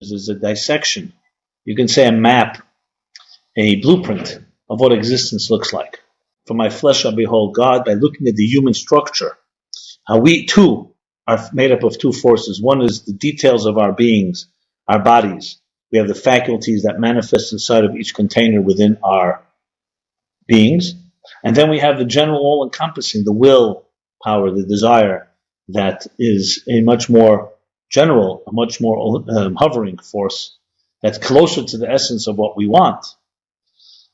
is a dissection. You can say a map, a blueprint of what existence looks like. For my flesh I behold God, by looking at the human structure, how we too are made up of two forces. One is the details of our beings, our bodies. We have the faculties that manifest inside of each container within our beings. And then we have the general all-encompassing, the will power, the desire, that is a much more general, a much more hovering force that's closer to the essence of what we want,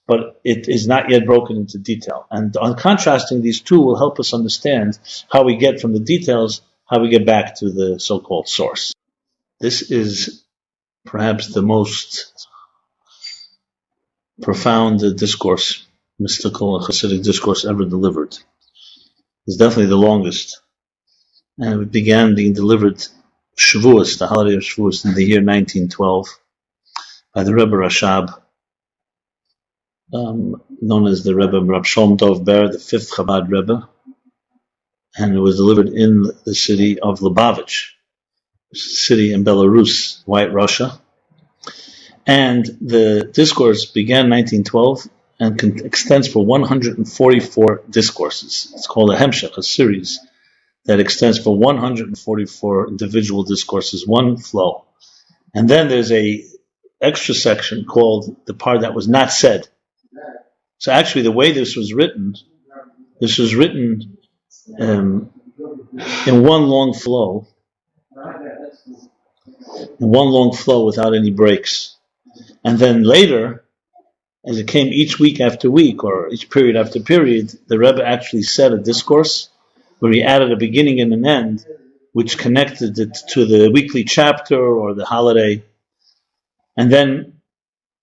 but it is not yet broken into detail. And on contrasting these two will help us understand how we get from the details, how we get back to the so-called source. This is perhaps the most profound discourse, mystical and Chassidic discourse ever delivered. It's definitely the longest. And it began being delivered Shavuos, the holiday of Shavuos, in the year 1912 by the Rebbe of Chabad, known as the Rebbe of Rabbi Shalom Dovber, the fifth Chabad Rebbe, and it was delivered in the city of Lubavitch, a city in Belarus, White Russia. And the discourse began in 1912 and extends for 144 discourses. It's called a Hemshech, a series that extends for 144 individual discourses, one flow. And then there's a extra section called the part that was not said. So actually the way this was written in one long flow without any breaks. And then later, as it came each week after week, or each period after period, the Rebbe actually said a discourse where he added a beginning and an end, which connected it to the weekly chapter or the holiday, and then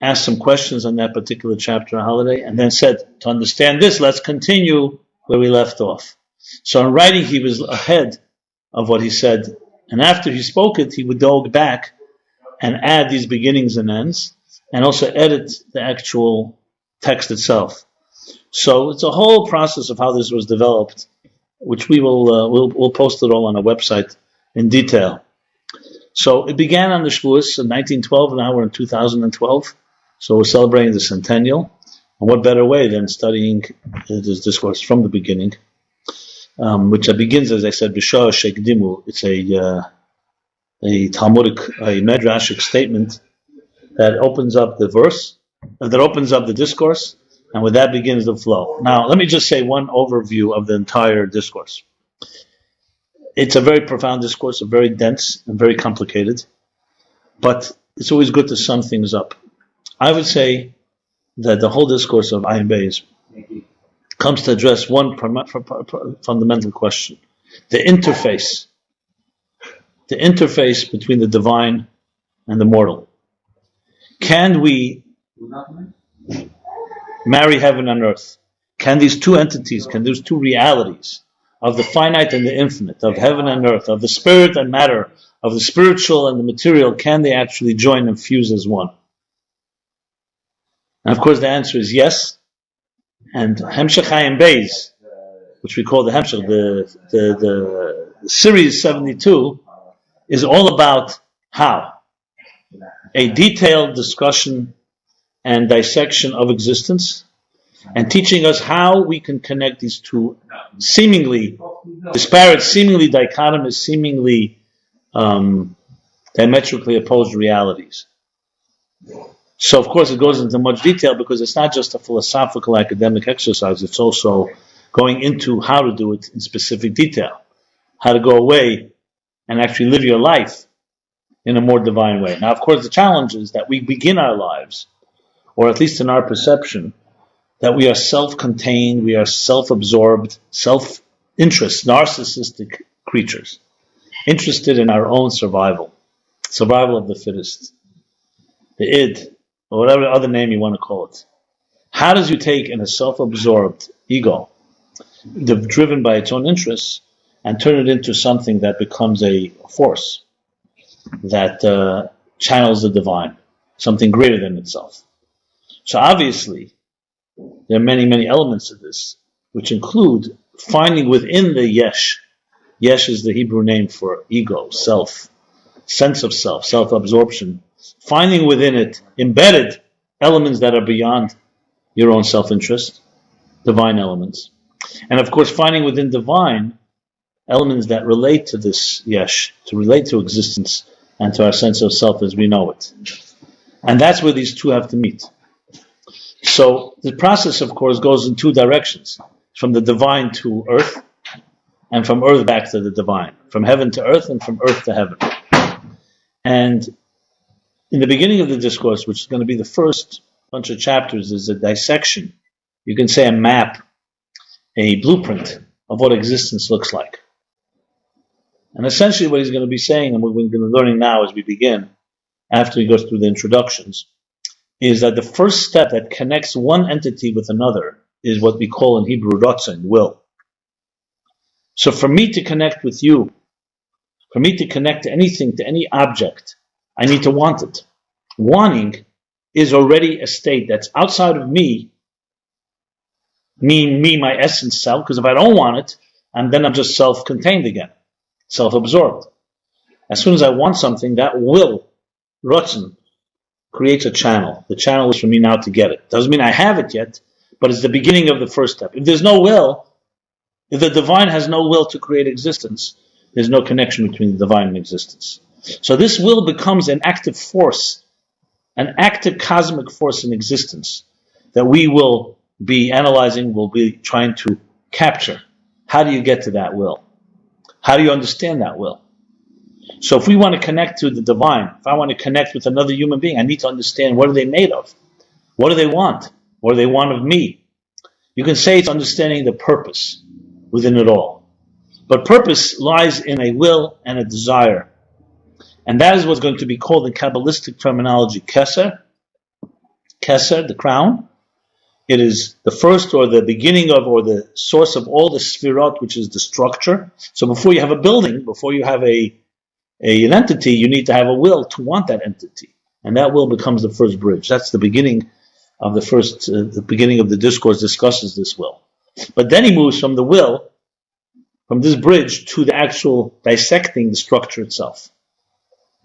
asked some questions on that particular chapter or holiday, and then said, to understand this, let's continue where we left off. So in writing, he was ahead of what he said, and after he spoke it, he would go back and add these beginnings and ends, and also edit the actual text itself. So it's a whole process of how this was developed, which we will we'll post it all on our website in detail. So it began on the Shavuos in 1912, and now we're in 2012. So we're celebrating the centennial. And what better way than studying this discourse from the beginning, which begins, as I said, B'shah Shekdimu. It's a Talmudic, a Medrashic statement that opens up the verse, that opens up the discourse, and with that begins the flow. Now, let me just say one overview of the entire discourse. It's a very profound discourse, very dense and very complicated, but it's always good to sum things up. I would say that the whole discourse of Ayin Beis comes to address one fundamental question: the interface between the divine and the mortal. Can we marry heaven and earth? Can these two entities, can those two realities of the finite and the infinite, of heaven and earth, of the spirit and matter, of the spiritual and the material, can they actually join and fuse as one? And of course the answer is yes. And Hemshech Ayin Beis, which we call the Hemshech, the series 72, is all about how. A detailed discussion and dissection of existence, and teaching us how we can connect these two seemingly disparate, seemingly dichotomous, seemingly diametrically opposed realities. So, of course, it goes into much detail because it's not just a philosophical academic exercise, it's also going into how to do it in specific detail, how to go away and actually live your life in a more divine way. Now, of course, the challenge is that we begin our lives, or at least in our perception, that we are self-contained, we are self-absorbed, self-interest, narcissistic creatures, interested in our own survival of the fittest, the id, or whatever other name you want to call it. How does you take in a self-absorbed ego, driven by its own interests, and turn it into something that becomes a force that channels the divine, something greater than itself? So obviously, there are many, many elements of this, which include finding within the yesh. Yesh is the Hebrew name for ego, self, sense of self, self-absorption, finding within it embedded elements that are beyond your own self-interest, divine elements. And of course, finding within divine elements that relate to this yesh, to relate to existence and to our sense of self as we know it. And that's where these two have to meet. So the process, of course, goes in two directions, from the divine to earth, and from earth back to the divine, from heaven to earth and from earth to heaven. And in the beginning of the discourse, which is going to be the first bunch of chapters, is a dissection, you can say a map, a blueprint of what existence looks like. And essentially what he's going to be saying, and what we're going to be learning now as we begin, after he goes through the introductions, is that the first step that connects one entity with another is what we call in Hebrew Retracing, will. So for me to connect with you, for me to connect to anything, to any object, I need to want it. Wanting is already a state that's outside of me, me, my essence self, because if I don't want it, and then I'm just self-contained again, self-absorbed. As soon as I want something, that will, Retracing, creates a channel. The channel is for me now to get it. Doesn't mean I have it yet, but it's the beginning of the first step. If there's no will, if the divine has no will to create existence, there's no connection between the divine and existence. So this will becomes an active force, an active cosmic force in existence that we will be analyzing, will be trying to capture. How do you get to that will? How do you understand that will? So if we want to connect to the divine, if I want to connect with another human being, I need to understand what are they made of? What do they want? What do they want of me? You can say it's understanding the purpose within it all. But purpose lies in a will and a desire. And that is what's going to be called in Kabbalistic terminology Kesser. Kesser, the crown. It is the first or the beginning of or the source of all the sefirot, which is the structure. So before you have a building, before you have an entity, you need to have a will to want that entity. And that will becomes the first bridge. That's the beginning of the beginning of the discourse discusses this will. But then he moves from the will, from this bridge, to the actual dissecting the structure itself.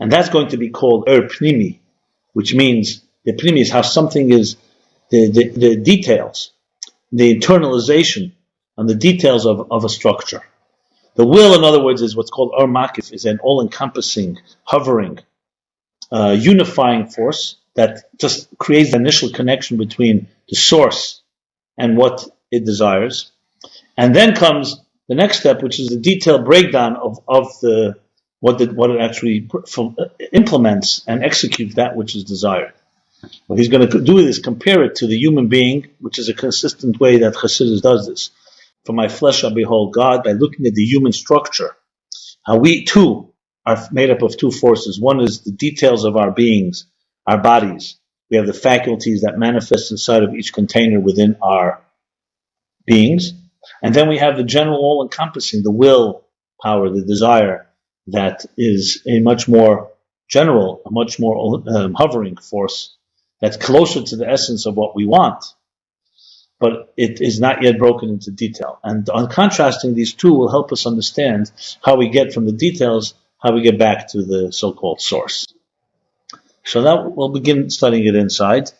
And that's going to be called pnimi, which means the pnimi is how something is, the details, the internalization and the details of a structure. The will, in other words, is what's called makif, is an all-encompassing, hovering, unifying force that just creates the initial connection between the source and what it desires. And then comes the next step, which is the detailed breakdown of what it actually implements and executes that which is desired. What he's going to do is compare it to the human being, which is a consistent way that Chassidus does this. For my flesh I behold God, by looking at the human structure, how we too are made up of two forces. One is the details of our beings, our bodies. We have the faculties that manifest inside of each container within our beings. And then we have the general all-encompassing, the will power, the desire, that is a much more general, a much more hovering force that's closer to the essence of what we want. But it is not yet broken into detail. And on contrasting these two will help us understand how we get from the details, how we get back to the so-called source. So that we'll begin studying it inside.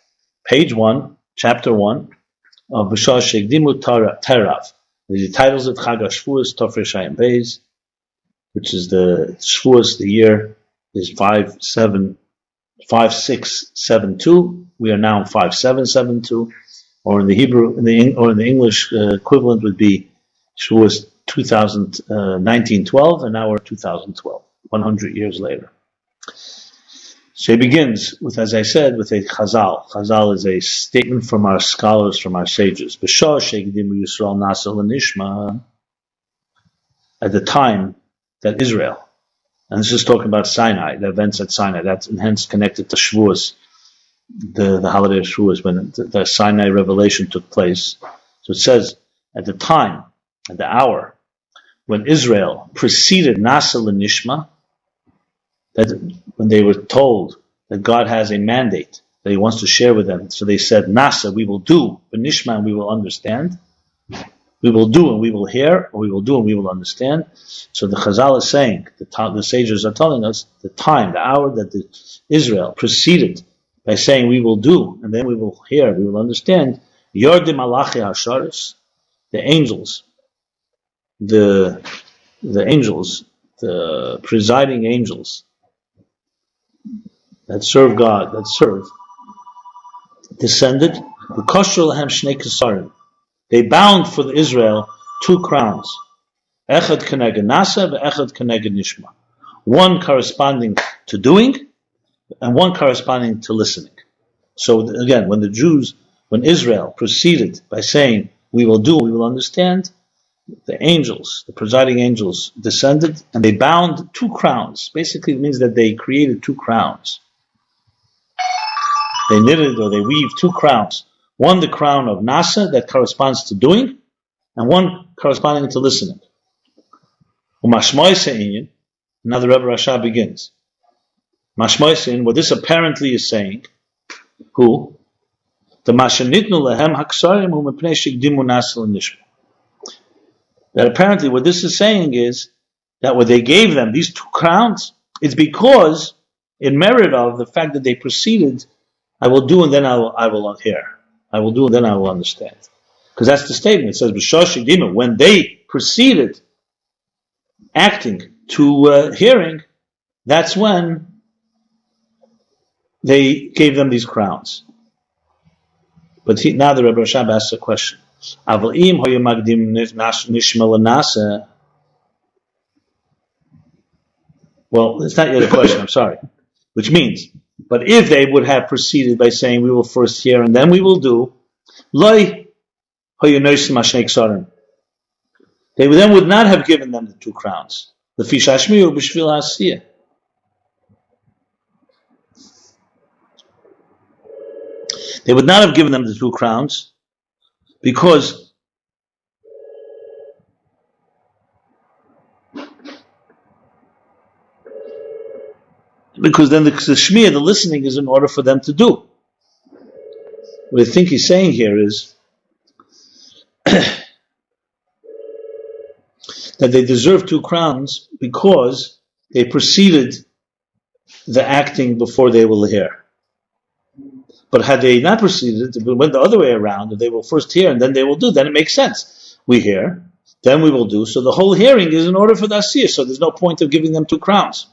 Page 1, chapter 1 of Hemshech Ayin Beis. The titles of Chag HaShavuos, Hemshech Ayin Beis, which is the Shavuos, the year is 5672. We are now in 5772. Or in the Hebrew, or in the English equivalent would be Shavuos 1912, and now we're 2012, 100 years later. So he begins with, as I said, with a chazal. Chazal is a statement from our scholars, from our sages. At the time that Israel, and this is talking about Sinai, the events at Sinai, that's hence connected to Shavuos, the holiday of Shavuos, when the Sinai revelation took place. So it says, at the time, at the hour, when Israel preceded Nasa l'Nishma, that when they were told that God has a mandate that He wants to share with them, so they said, Nasa, we will do, but Nishma, we will understand. We will do and we will hear, or we will do and we will understand. So the Chazal is saying, the sages are telling us, the time, the hour that Israel proceeded by saying we will do, and then we will hear, we will understand, Yordim Malachi Hasharis, the angels, the angels, the presiding angels that serve God, descended, they bound for the Israel 2 crowns. Echad keneged nasa, ve'echad keneged nishma. One corresponding to doing, and one corresponding to listening. So again, when Israel proceeded by saying, we will do, we will understand, the angels, the presiding angels, descended, and they bound 2 crowns. Basically, it means that they created 2 crowns. They knitted or they weaved 2 crowns. One, the crown of nasa, that corresponds to doing, and one corresponding to listening. Now the Rebbe Rasha begins. Mashmoisin, what this apparently is saying, who? The Mashanitnu lehem haksarim hu mepnei shigdimu nasel nishma. That apparently what this is saying is that what they gave them, these 2 crowns, is because, in merit of the fact that they proceeded, I will do and then I will hear. I will do and then I will understand. Because that's the statement. It says, B'shosh shigdimu, when they proceeded acting to hearing, that's when they gave them these crowns. But now the Rebbe Rashab asks a question. Well, it's not yet a question, I'm sorry. Which means, but if they would have proceeded by saying we will first hear and then we will do, they then would not have given them the 2 crowns. The fishashmiu b'shvil ha'asiyah. They would not have given them the 2 crowns because then the shmiya, the listening, is in order for them to do. What I think he's saying here is that they deserve 2 crowns because they preceded the acting before they will hear. But had they not proceeded, if it went the other way around, if they will first hear and then they will do, then it makes sense. We hear, then we will do. So the whole hearing is in order for the asiyah, so there's no point of giving them 2 crowns.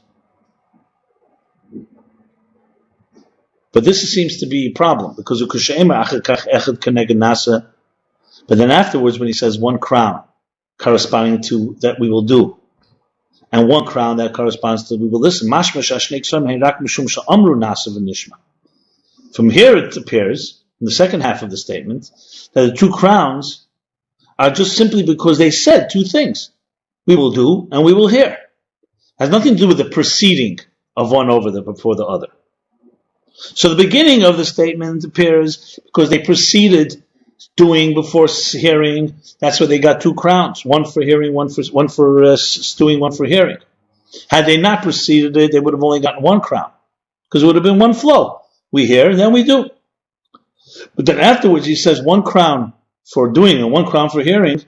But this seems to be a problem, because but then afterwards when he says 1 crown corresponding to that we will do, and 1 crown that corresponds to we will listen. From here it appears, in the second half of the statement, that the 2 crowns are just simply because they said 2 things. We will do and we will hear. It has nothing to do with the preceding of one before the other. So the beginning of the statement appears because they preceded doing before hearing. That's why they got 2 crowns, 1 for hearing, one for doing, 1 for hearing. Had they not preceded it, they would have only gotten 1 crown, because it would have been 1 flow. We hear and then we do. But then afterwards he says 1 crown for doing and 1 crown for hearing.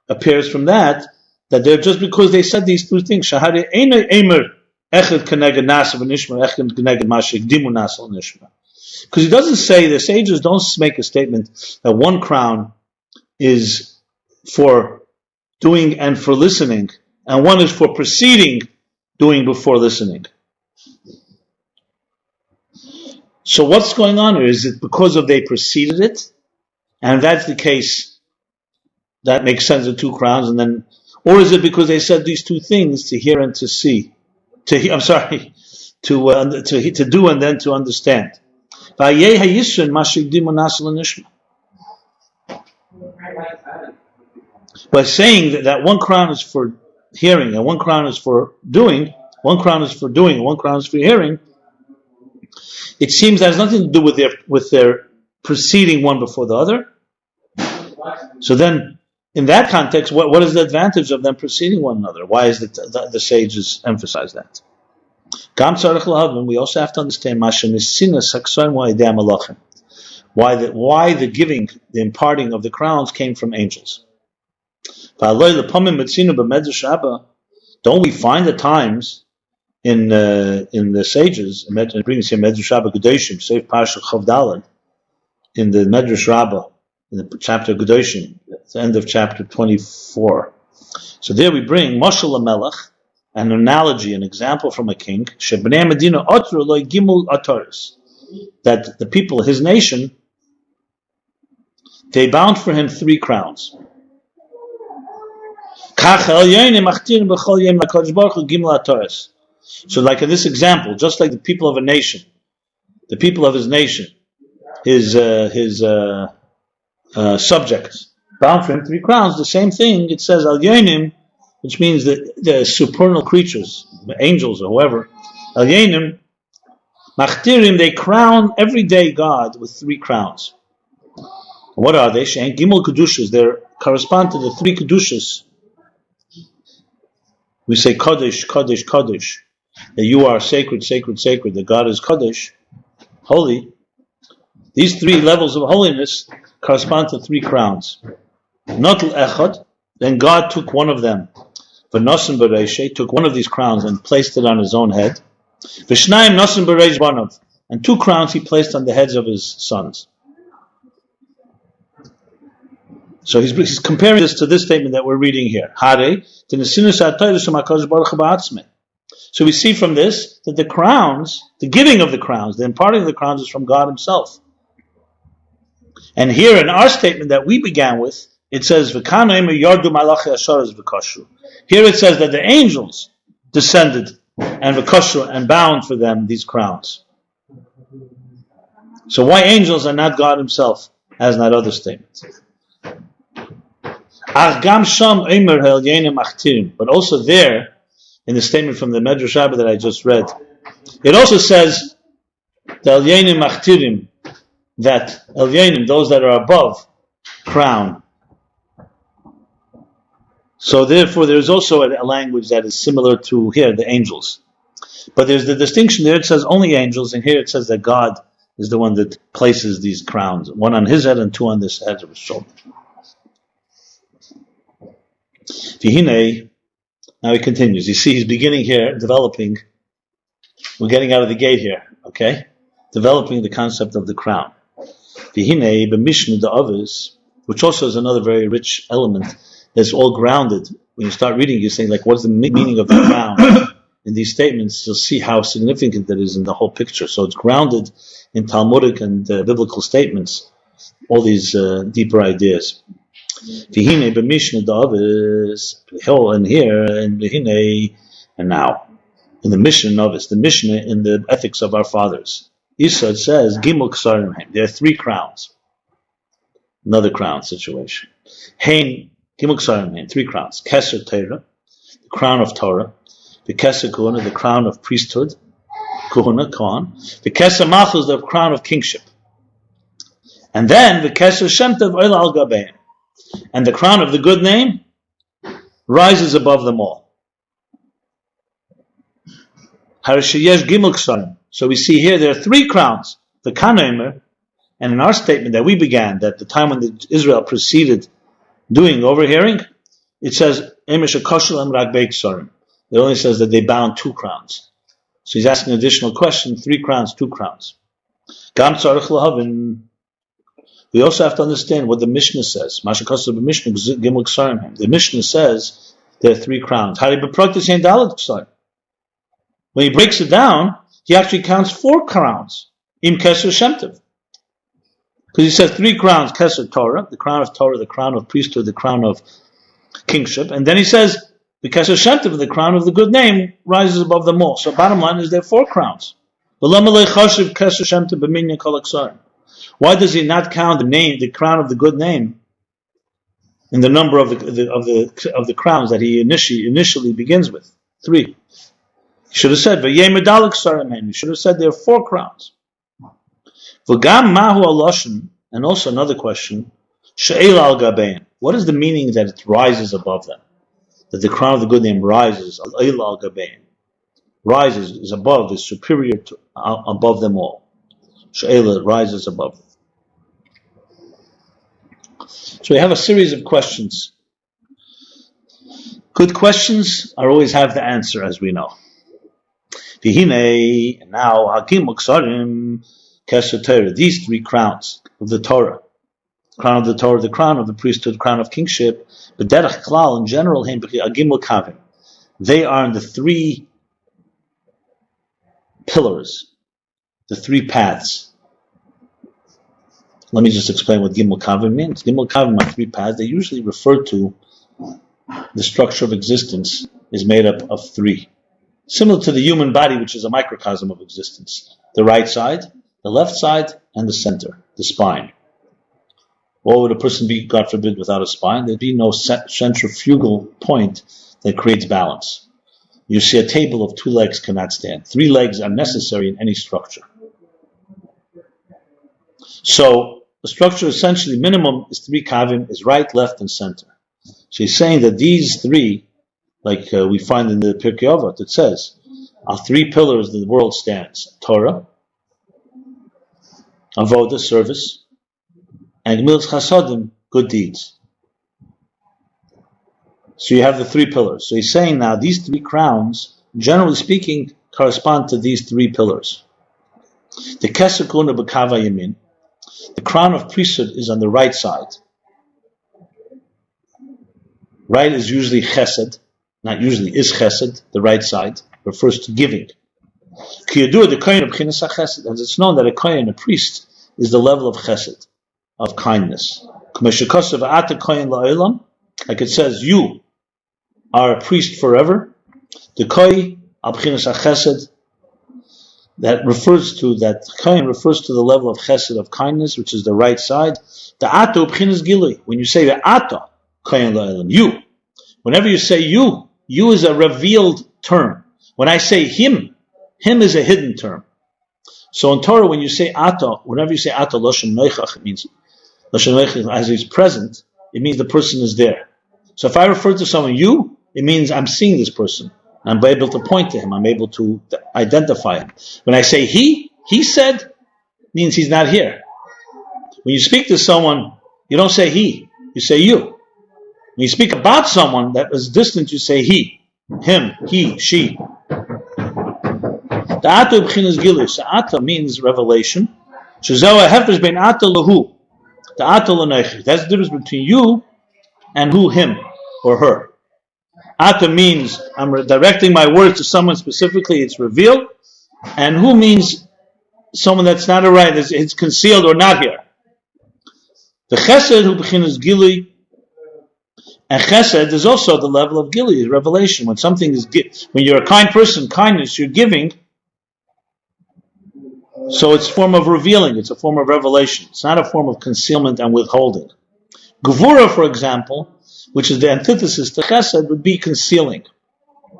Appears from that they're just because they said these 2 things. Shahade eina emer echad keneged nasa v'nishma echad keneged mashikdimu nasa nishma. Because he doesn't say, the sages don't make a statement that 1 crown is for doing and for listening, and 1 is for preceding doing before listening. So what's going on here? Is it because of they preceded it? And if that's the case, that makes sense of 2 crowns, and then, or is it because they said these 2 things to hear and to see? To do and then to understand. By saying that 1 crown is for hearing and 1 crown is for doing, 1 crown is for doing and 1 crown is for hearing, it seems that has nothing to do with their preceding one before the other. So then, in that context, what is the advantage of them preceding one another? Why is the sages emphasize that? We also have to understand why the giving, the imparting of the crowns came from angels. Don't we find the times in the sages, in Medrash Rabbah Gedoshim, Seif Parsha Chav Daled, in the Medrash Rabbah, in the chapter Gedoshim, at the end of chapter 24. So there we bring Moshel HaMelech, an analogy, an example from a king, Shebnei Medina Otru Loi Gimul Ataris, that the people, his nation, they bound for him 3 crowns. So like in this example, just like the people of a nation, the people of his nation, his subjects, bound for him 3 crowns, the same thing, it says Al Yonim, which means that the supernal creatures, the angels or whoever, Al Yonim, Machtirim, they crown every day God with 3 crowns. What are they? Shein Gimel Kedushas, they correspond to the 3 Kedushas. We say Kodesh, Kodesh, Kodesh, that you are sacred, sacred, sacred, that God is Kodesh, holy. These 3 levels of holiness correspond to 3 crowns. Notel Echad, then God took one of them. V'nosen Bereishe, took one of these crowns and placed it on his own head. V'shnayim nosen Bereish Banav, and 2 crowns he placed on the heads of his sons. So he's comparing this to this statement that we're reading here. So we see from this that the crowns, the giving of the crowns, the imparting of the crowns is from God himself. And here in our statement that we began with, it says, Here it says that the angels descended and bound for them these crowns. So why angels and not God himself, as in that other statement? But also there, in the statement from the Medrash Rabbah that I just read, it also says the Elyenim Machtirim, that Elyenim, those that are above, crown. So therefore there's also a language that is similar to here, the angels. But there's the distinction there, it says only angels, and here it says that God is the one that places these crowns, one on his head and 2 on this head of his shoulder. Now he continues. You see, he's beginning here, developing. We're getting out of the gate here, okay? Developing the concept of the crown. Which also is another very rich element that's all grounded. When you start reading, you're saying, like, what's the meaning of the crown? In these statements, you'll see how significant that is in the whole picture. So it's grounded in Talmudic and biblical statements, all these deeper ideas. And here, and now, in the mission of us, the Mishnah in the ethics of our fathers, Yisod says, Gimel Ksarim, there are 3 crowns. Another crown situation. Hein, Gimel Ksarim, 3 crowns. Kesser Torah, the crown of Torah. The Kesser Kuhana, the crown of priesthood. Kuhana, Kohan. The Kesser Malchus, the crown of kingship. And then the Kesser Shem Tov Oil Al Gabein. And the crown of the good name rises above them all. So we see here there are 3 crowns. The Kanoimer, and in our statement that we began, that the time when Israel proceeded doing overhearing, it says, it only says that they bound 2 crowns. So he's asking an additional question, 3 crowns, 2 crowns. We also have to understand what the Mishnah says. The Mishnah says there are 3 crowns. When he breaks it down, he actually counts 4 crowns. Im Kesser Shem Tov. Because he says 3 crowns, Kesser Torah, the crown of Torah, the crown of priesthood, the crown of kingship. And then he says, the Kesser Shem Tov, the crown of the good name, rises above them all. So bottom line is there are 4 crowns. Why does he not count the name, the crown of the good name, in the number of the crowns that he initially begins with? 3. He should have said, he should have said there are 4 crowns. And also another question, what is the meaning that it rises above them? That the crown of the good name rises, rises, is above, is superior to, above them all. She'ela rises above them. So we have a series of questions Good questions are always have the answer, as we know. And now, Kesser Torah, these three crowns of the Torah, crown of the Torah, the crown of the priesthood, crown of kingship, but derech klal in general, they are in the three pillars, the three paths. Let me just explain what Gimel Kavim means. Gimel Kavim are three paths. They usually refer to the structure of existence is made up of three. Similar to the human body, which is a microcosm of existence. The right side, the left side, and the center, the spine. What would a person be, God forbid, without a spine? There'd be no centrifugal point that creates balance. You see a table of 2 legs cannot stand. 3 legs are necessary in any structure. So the structure essentially minimum is 3 kavim, is right, left, and center. So he's saying that these 3, like we find in the Pirkei Avot, it says, are 3 pillars that the world stands. Torah, Avodah, service, and Gemilas Chasadim, good deeds. So you have the 3 pillars. So he's saying now these 3 crowns, generally speaking, correspond to these 3 pillars. The Kesser Kuna B'Kava Yamin, the crown of priesthood is on the right side. Right is usually chesed, not usually, is chesed, the right side, refers to giving. Kiyadua the kohen of b'chinas chesed, as it's known that a kohen, a priest, is the level of chesed, of kindness. Like it says, you are a priest forever. The kohen al b'chinas chesed, that refers to, that kohen refers to the level of chesed, of kindness, which is the right side. The ato b'chinas gilui, when you say the ato, kohen la'olam, you. Whenever you say you is a revealed term. When I say him is a hidden term. So in Torah, when you say ato, whenever you say ato, loshen noichach, it means, loshen noichach, as he's present, it means the person is there. So if I refer to someone you, it means I'm seeing this person. I'm able to point to him. I'm able to identify him. When I say he said, means he's not here. When you speak to someone, you don't say he, you say you. When you speak about someone that is distant, you say he, him, he, she. The ato b'chinas gilus. Ato means revelation. Shezoah hefesh bein ato lahu. The ato l'neichich. That's the difference between you and who, him or her. Ato means I'm directing my words to someone specifically, it's revealed. And who means someone that's not right, it's concealed or not here. The chesed hu b'chinas gilui. And chesed is also the level of gili, revelation. When something is, when you're a kind person, kindness, you're giving. So it's a form of revealing. It's a form of revelation. It's not a form of concealment and withholding. Gevura, for example, which is the antithesis to chesed, would be concealing,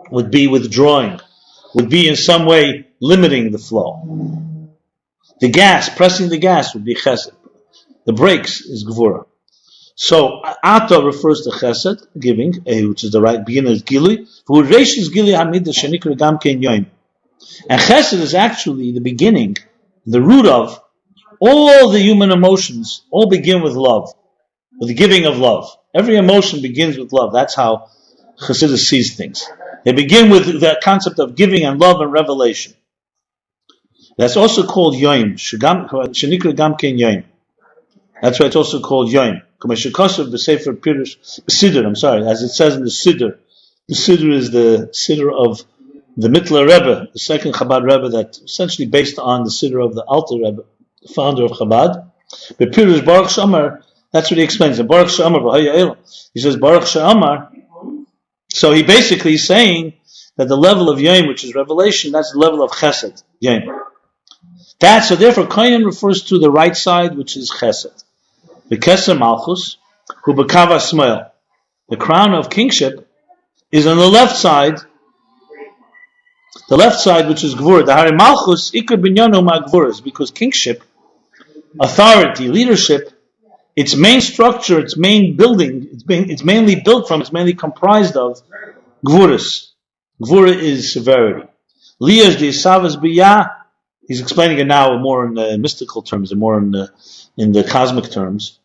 would be withdrawing, would be in some way limiting the flow. The gas, pressing the gas, would be chesed. The brakes is gevura. So ato refers to chesed, giving, which is the right beginning of gili. And chesed is actually the beginning, the root of all the human emotions. All begin with love, with the giving of love. Every emotion begins with love. That's how Chassidus sees things. They begin with the concept of giving and love and revelation. That's also called yoim. Shenikra gam ken yoim. That's why it's also called yoim. As it says in the Siddur. The Siddur is the Siddur of the Mittler Rebbe, the second Chabad Rebbe, that's essentially based on the Siddur of the Alter Rebbe, the founder of Chabad. But Pirush Baruch Shamar, that's what he explains. Baruch Shamar, he says Baruch Shamar. So he basically is saying that the level of Yom, which is revelation, that's the level of Chesed, Yom. So therefore, Kohen refers to the right side, which is Chesed. The Kesser Malchus, who B'Kava Smoel. The crown of kingship is on the left side. The left side, which is Gvur. The Hari Malchus, Ikar Binyanu Ma Gvuras, because kingship, authority, leadership, its main structure, its main building, it's mainly built from, it's mainly comprised of Gvuras. Gvura is severity. Liyas de Savas Biyah, he's explaining it now more in the mystical terms and more in the cosmic terms,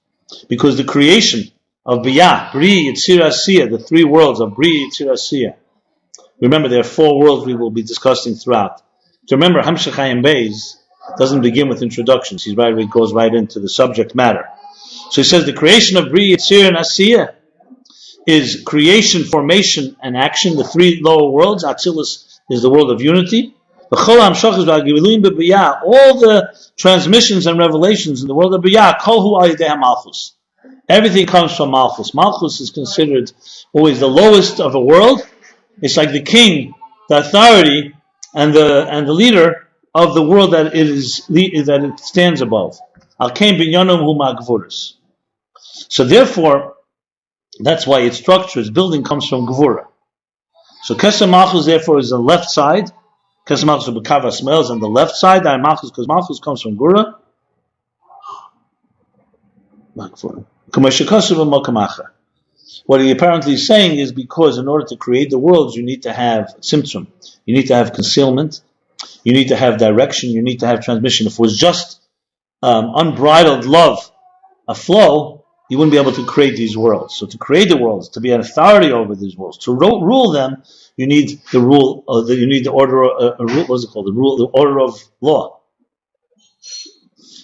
because the creation of Biyah, Bri, Yitzir, Asiya, the three worlds of Bri, Yitzir, Asiya. Remember, there are four worlds we will be discussing throughout. To remember, Hemshech Ayin Beis doesn't begin with introductions. He goes right into the subject matter. So he says the creation of Bri, Yitzir, and Asiya is creation, formation, and action, the three lower worlds. Atzilus is the world of unity. All the transmissions and revelations in the world of Biyah, Kolhu Al-Yedei Malchus. Everything comes from Malchus. Malchus is considered always the lowest of a world. It's like the king, the authority, and the leader of the world that it stands above. Al-Kain Binyanum Hu Ma'Gvuras. So therefore, that's why its structure, its building comes from Gvura. So Kesser Malchus therefore is the left side. Kesser Malchus of Bekava smells on the left side. Malchus, because Malchus comes from Gvura. What he apparently is saying is because in order to create the worlds, you need to have Tzimtzum. You need to have concealment. You need to have direction. You need to have transmission. If it was just unbridled love, a flow, you wouldn't be able to create these worlds. So to create the worlds, to be an authority over these worlds, to rule them, you need the rule. You need the order. What's it called? The order of law.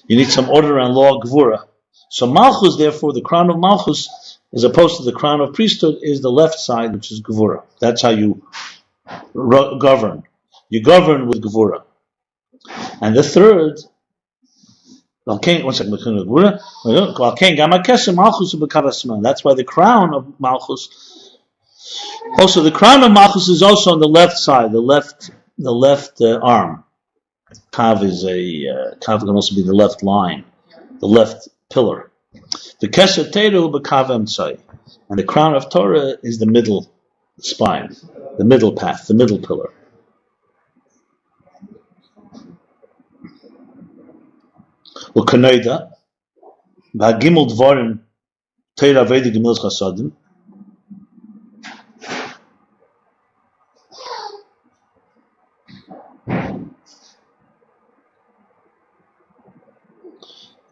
You need some order and law, Gvura. So Malchus, therefore, the crown of Malchus, as opposed to the crown of priesthood, is the left side, which is Gvura. That's how you govern. You govern with Gvura. And the third. That's why the crown of Malchus. Also, the crown of Malchus is also on the left side, the left arm. Kav Kav can also be the left line, the left pillar. The Kesser Teru b'Kav Emtzai, and the crown of Torah is the middle spine, the middle path, the middle pillar. Ukanoida, v'hagimul dvarim Torah v'edi gemilas chasadim.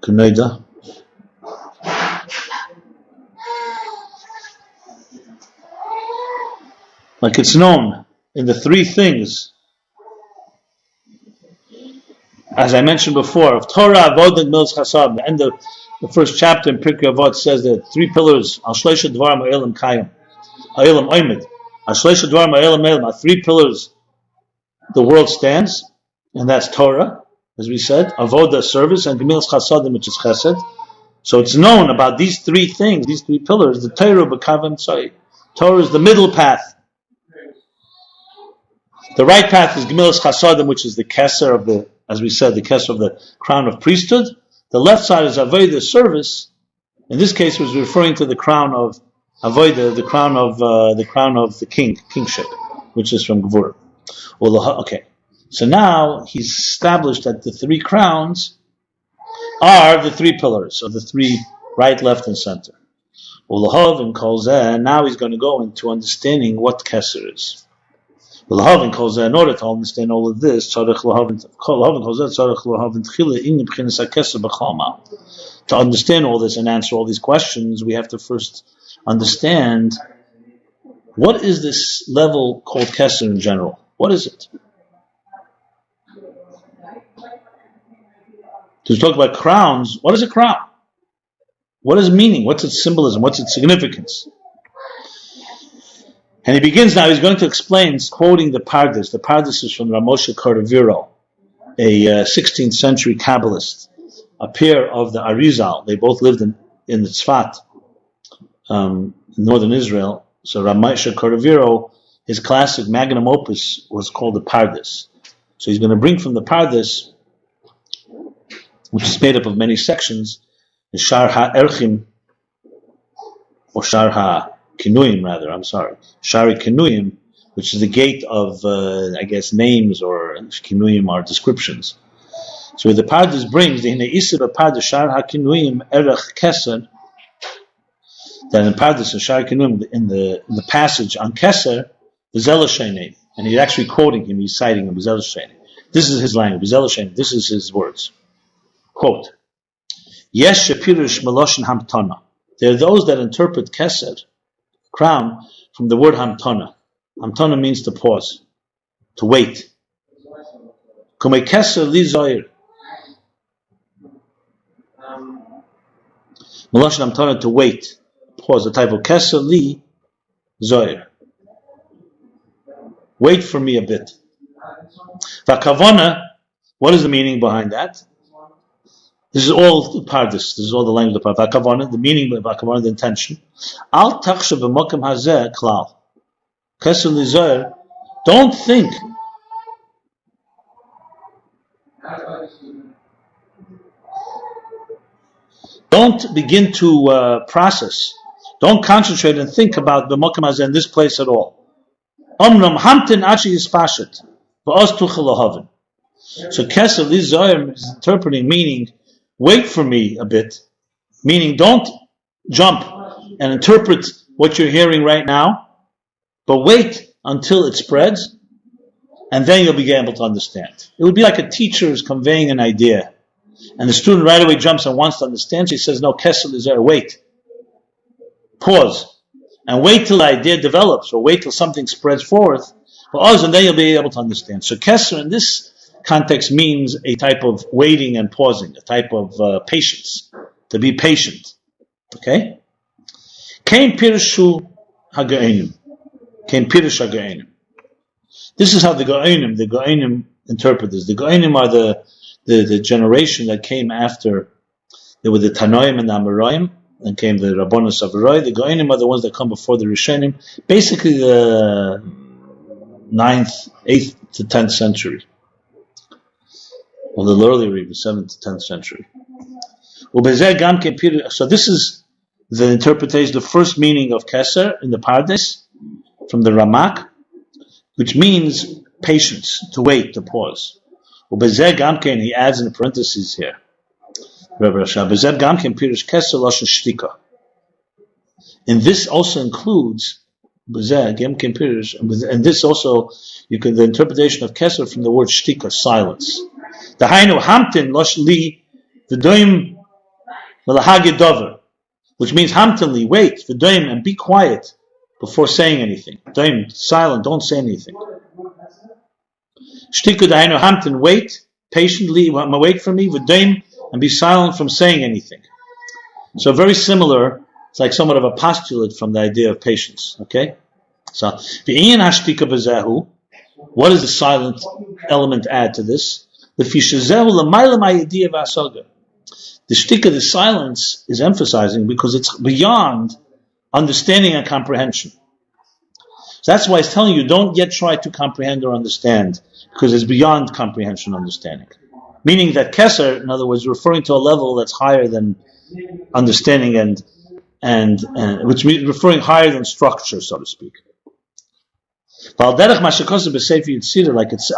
Ukanoida. Like it's known in the three things, as I mentioned before, of Torah, Avod, and Gemilas Chasad. The end of the first chapter in Pirkei Avot says that three pillars, Al Shleisha Dvarim Ha'elam Kayim, Ha'elam Oimid, Al Shleisha Dvarim Ha'elam Ha'elam, three pillars the world stands, and that's Torah, as we said, Avoda, service, and Gemilas Chasadim, which is Chesed. So it's known about these three things, these three pillars, the Torah, B'Kav Emtzai. Torah is the middle path. The right path is Gemilas Chasadim, which is the Kesser of the, as we said, the Kesser of the crown of priesthood. The left side is Avodah, service. In this case, it was referring to the crown of Avodah, the crown of the kingship, which is from Gvur. Well, okay. So now he's established that the three crowns are the three pillars, or the three right, left, and center. Well, and now he's going to go into understanding what Kesser is. In order to understand all of this, to understand all this and answer all these questions, we have to first understand what is this level called Kesser in general. What is it? To talk about crowns, what is a crown? What is meaning? What's its symbolism? What's its significance? And he begins now, he's going to explain, quoting the Pardes. The Pardes is from Ramosha Cordovero, a 16th century Kabbalist, a peer of the Arizal. They both lived in the Tzfat, northern Israel. So Ramosha Cordovero, his classic magnum opus was called the Pardes. So he's going to bring from the Pardes, which is made up of many sections, the Shar HaErchim, or Shar HaKinuyim rather, Shari Kinuyim, which is the gate of, names, or Kinuyim are descriptions. So the Pardes brings, the Hine Isir Pardes Shar HaKinuyim Erech Kesser, that in Pardes and Shari Kinuyim, in the passage on Kesser, Bezel Sheni, and he's actually quoting him, he's citing him, Bezel Sheni. This is his language, Bezel Sheni, this is his words. Quote, Yesh Shepirish Meloshin Hamtana. There are those that interpret Kesser, crown, from the word Hamtana. Hamtana means to pause, to wait. Kumei Kesser li zoyer. Malashon Hamtana, to wait. Pause, the type of Kesser li zoyer. Wait for me a bit. Vakavana, what is the meaning behind that? This is all part of this. This is all the language of the part. Vakavana, the meaning of Vakavana, the intention. Al tachshav b'mokem hazeh klal. Kesser li zoyer. Don't think. Don't begin to process. Don't concentrate and think about the mokem hazeh in this place at all. Omnam hamtin achi yispashet v'os tuchel ohavin. So Kesser li zoyer is interpreting, meaning, wait for me a bit, meaning don't jump and interpret what you're hearing right now, but wait until it spreads, and then you'll be able to understand. It would be like a teacher is conveying an idea, and the student right away jumps and wants to understand. She says, no, Kesser li zoyer, wait. Pause. And wait till the idea develops, or wait till something spreads forth, and then you'll be able to understand. So Kesser in this context means a type of waiting and pausing, a type of patience, to be patient. Okay? Kein pirshu haga'enim. Kein pirush haga'enim. This is how the Go'enim interpret this. The Go'enim are the generation that came after. There were the Tanoim and the Amoraim, then came the Rabbonos Avaroi. The Go'enim are the ones that come before the Rishonim, basically the 9th, 8th to 10th century. Or the earlier, even 7th to 10th century. So this is the interpretation, the first meaning of Kesser in the Pardes, from the Ramak, which means patience, to wait, to pause. He adds in the parentheses here, and this also includes, and this also, the interpretation of Kesser from the word shtika, silence. The hainu hamtin losh li v'doim v'lahagi dover, which means hamtin li, wait, v'doim, and be quiet before saying anything. Doim, silent, don't say anything. Shtika the hainu hamtin, wait, patiently, wait for me, v'doim, and be silent from saying anything. So very similar, it's like somewhat of a postulate from the idea of patience. Okay? So, v'inyan hashtika b'zehu, what does the silent element add to this? The shtika, the silence, is emphasizing because it's beyond understanding and comprehension. So that's why it's telling you, don't yet try to comprehend or understand, because it's beyond comprehension and understanding. Meaning that Kesser, in other words, referring to a level that's higher than understanding and which means referring higher than structure, so to speak. Like it's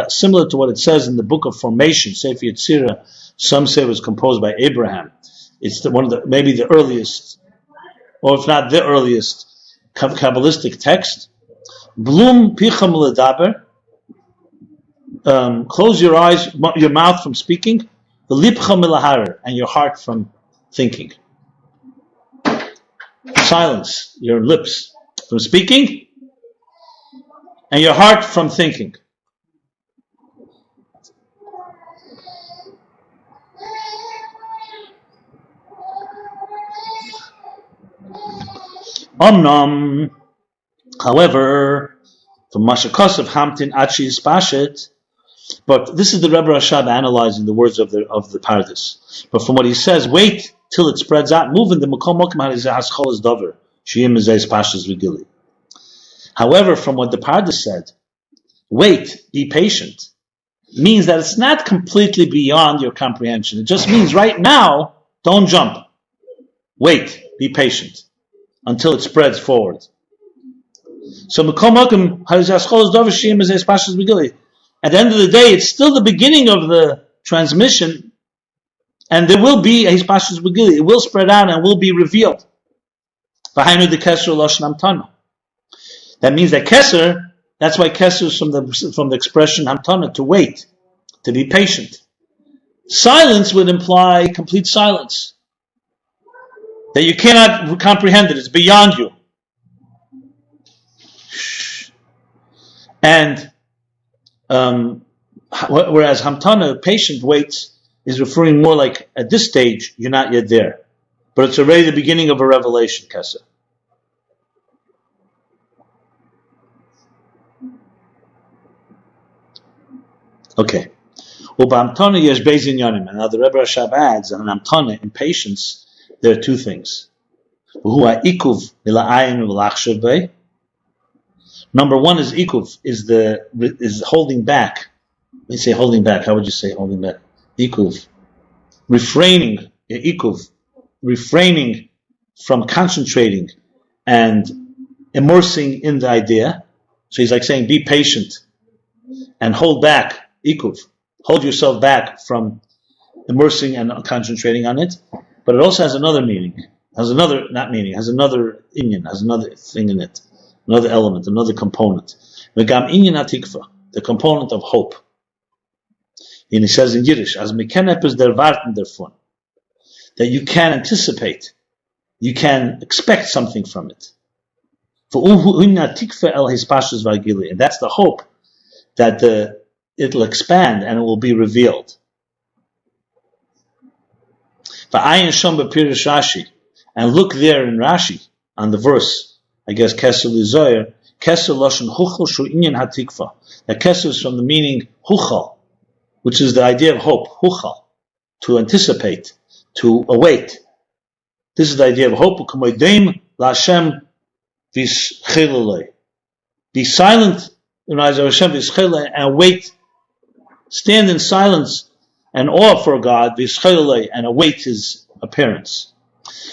similar to what it says in the book of Formation, Sefer Yetzirah. Some say it was composed by Abraham. It's maybe the earliest, or if not the earliest, Kabbalistic text. Blum picham ledaber. Close your eyes, your mouth from speaking. V'lipcha milahar, and your heart from thinking. Silence your lips from speaking, and your heart from thinking. However, from Mashakos of Hamtin Achi Spashet, but this is the Rebbe of Chabad analyzing the words of the Pardes. But from what he says, wait till it spreads out, move in the Makom Mokim Haschol Dover, Shiyim Mezei Spashas Vigili. However, from what the Pardes said, wait, be patient, means that it's not completely beyond your comprehension. It just means right now, don't jump. Wait, be patient, until it spreads forward. So, at the end of the day, it's still the beginning of the transmission, and there will be a hispashas begili. It will spread out and will be revealed. That means that Kesser, that's why Kesser is from the expression hamtana, to wait, to be patient. Silence would imply complete silence. that you cannot comprehend it. It's beyond you. And whereas hamtana, patient waits, is referring more like at this stage you're not yet there, but it's already the beginning of a revelation. Kesser. Okay. Well, b'hamtana yesh beis inyanim. And now the Rebbe of Chabad adds, on hamtana, in patience, there are two things. Number one is ikuv, is holding back. Let me say holding back. How would you say holding back? Ikuv. Refraining from concentrating and immersing in the idea. So he's like saying, be patient and hold back. Ikuv. Hold yourself back from immersing and concentrating on it. But it also has another meaning. Has another inyan, has another thing in it. Another element, another component. V'gam inyan hatikva, the component of hope. And he says in Yiddish, as mekenep is der warten davon, that you can anticipate, you can expect something from it. And that's the hope that it'll expand and it will be revealed. And look there in Rashi on the verse, I guess Kesser Lizoyer, Kesser Lashon Huchal Shu Inyan Hatikva. That Kesser is from the meaning Huchal, which is the idea of hope, Huchal, to anticipate, to await. This is the idea of hope. Be silent in the eyes of Hashem and wait, stand in silence and awe for God, and await His appearance.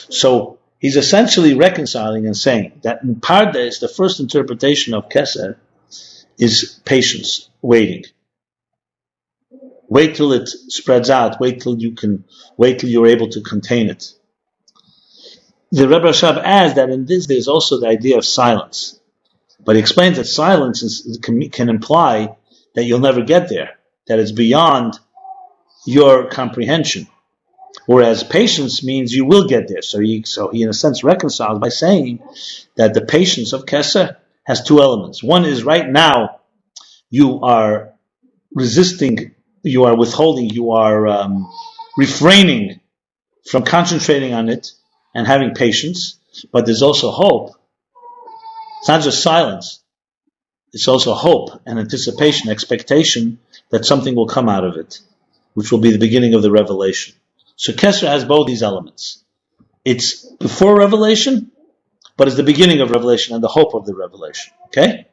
So he's essentially reconciling and saying that in Pardes, the first interpretation of Kesser is patience, waiting. Wait till it spreads out. Wait till you're able to contain it. The Rebbe of Chabad adds that in this there's also the idea of silence, but he explains that silence can imply that you'll never get there, that it's beyond your comprehension. Whereas patience means you will get there. So he in a sense reconciles by saying that the patience of Kesser has two elements. One is right now you are resisting, you are withholding, you are refraining from concentrating on it and having patience, but there's also hope. It's not just silence. It's also hope and anticipation, expectation that something will come out of it, which will be the beginning of the revelation. So Kesser has both these elements. It's before revelation, but it's the beginning of revelation and the hope of the revelation. Okay?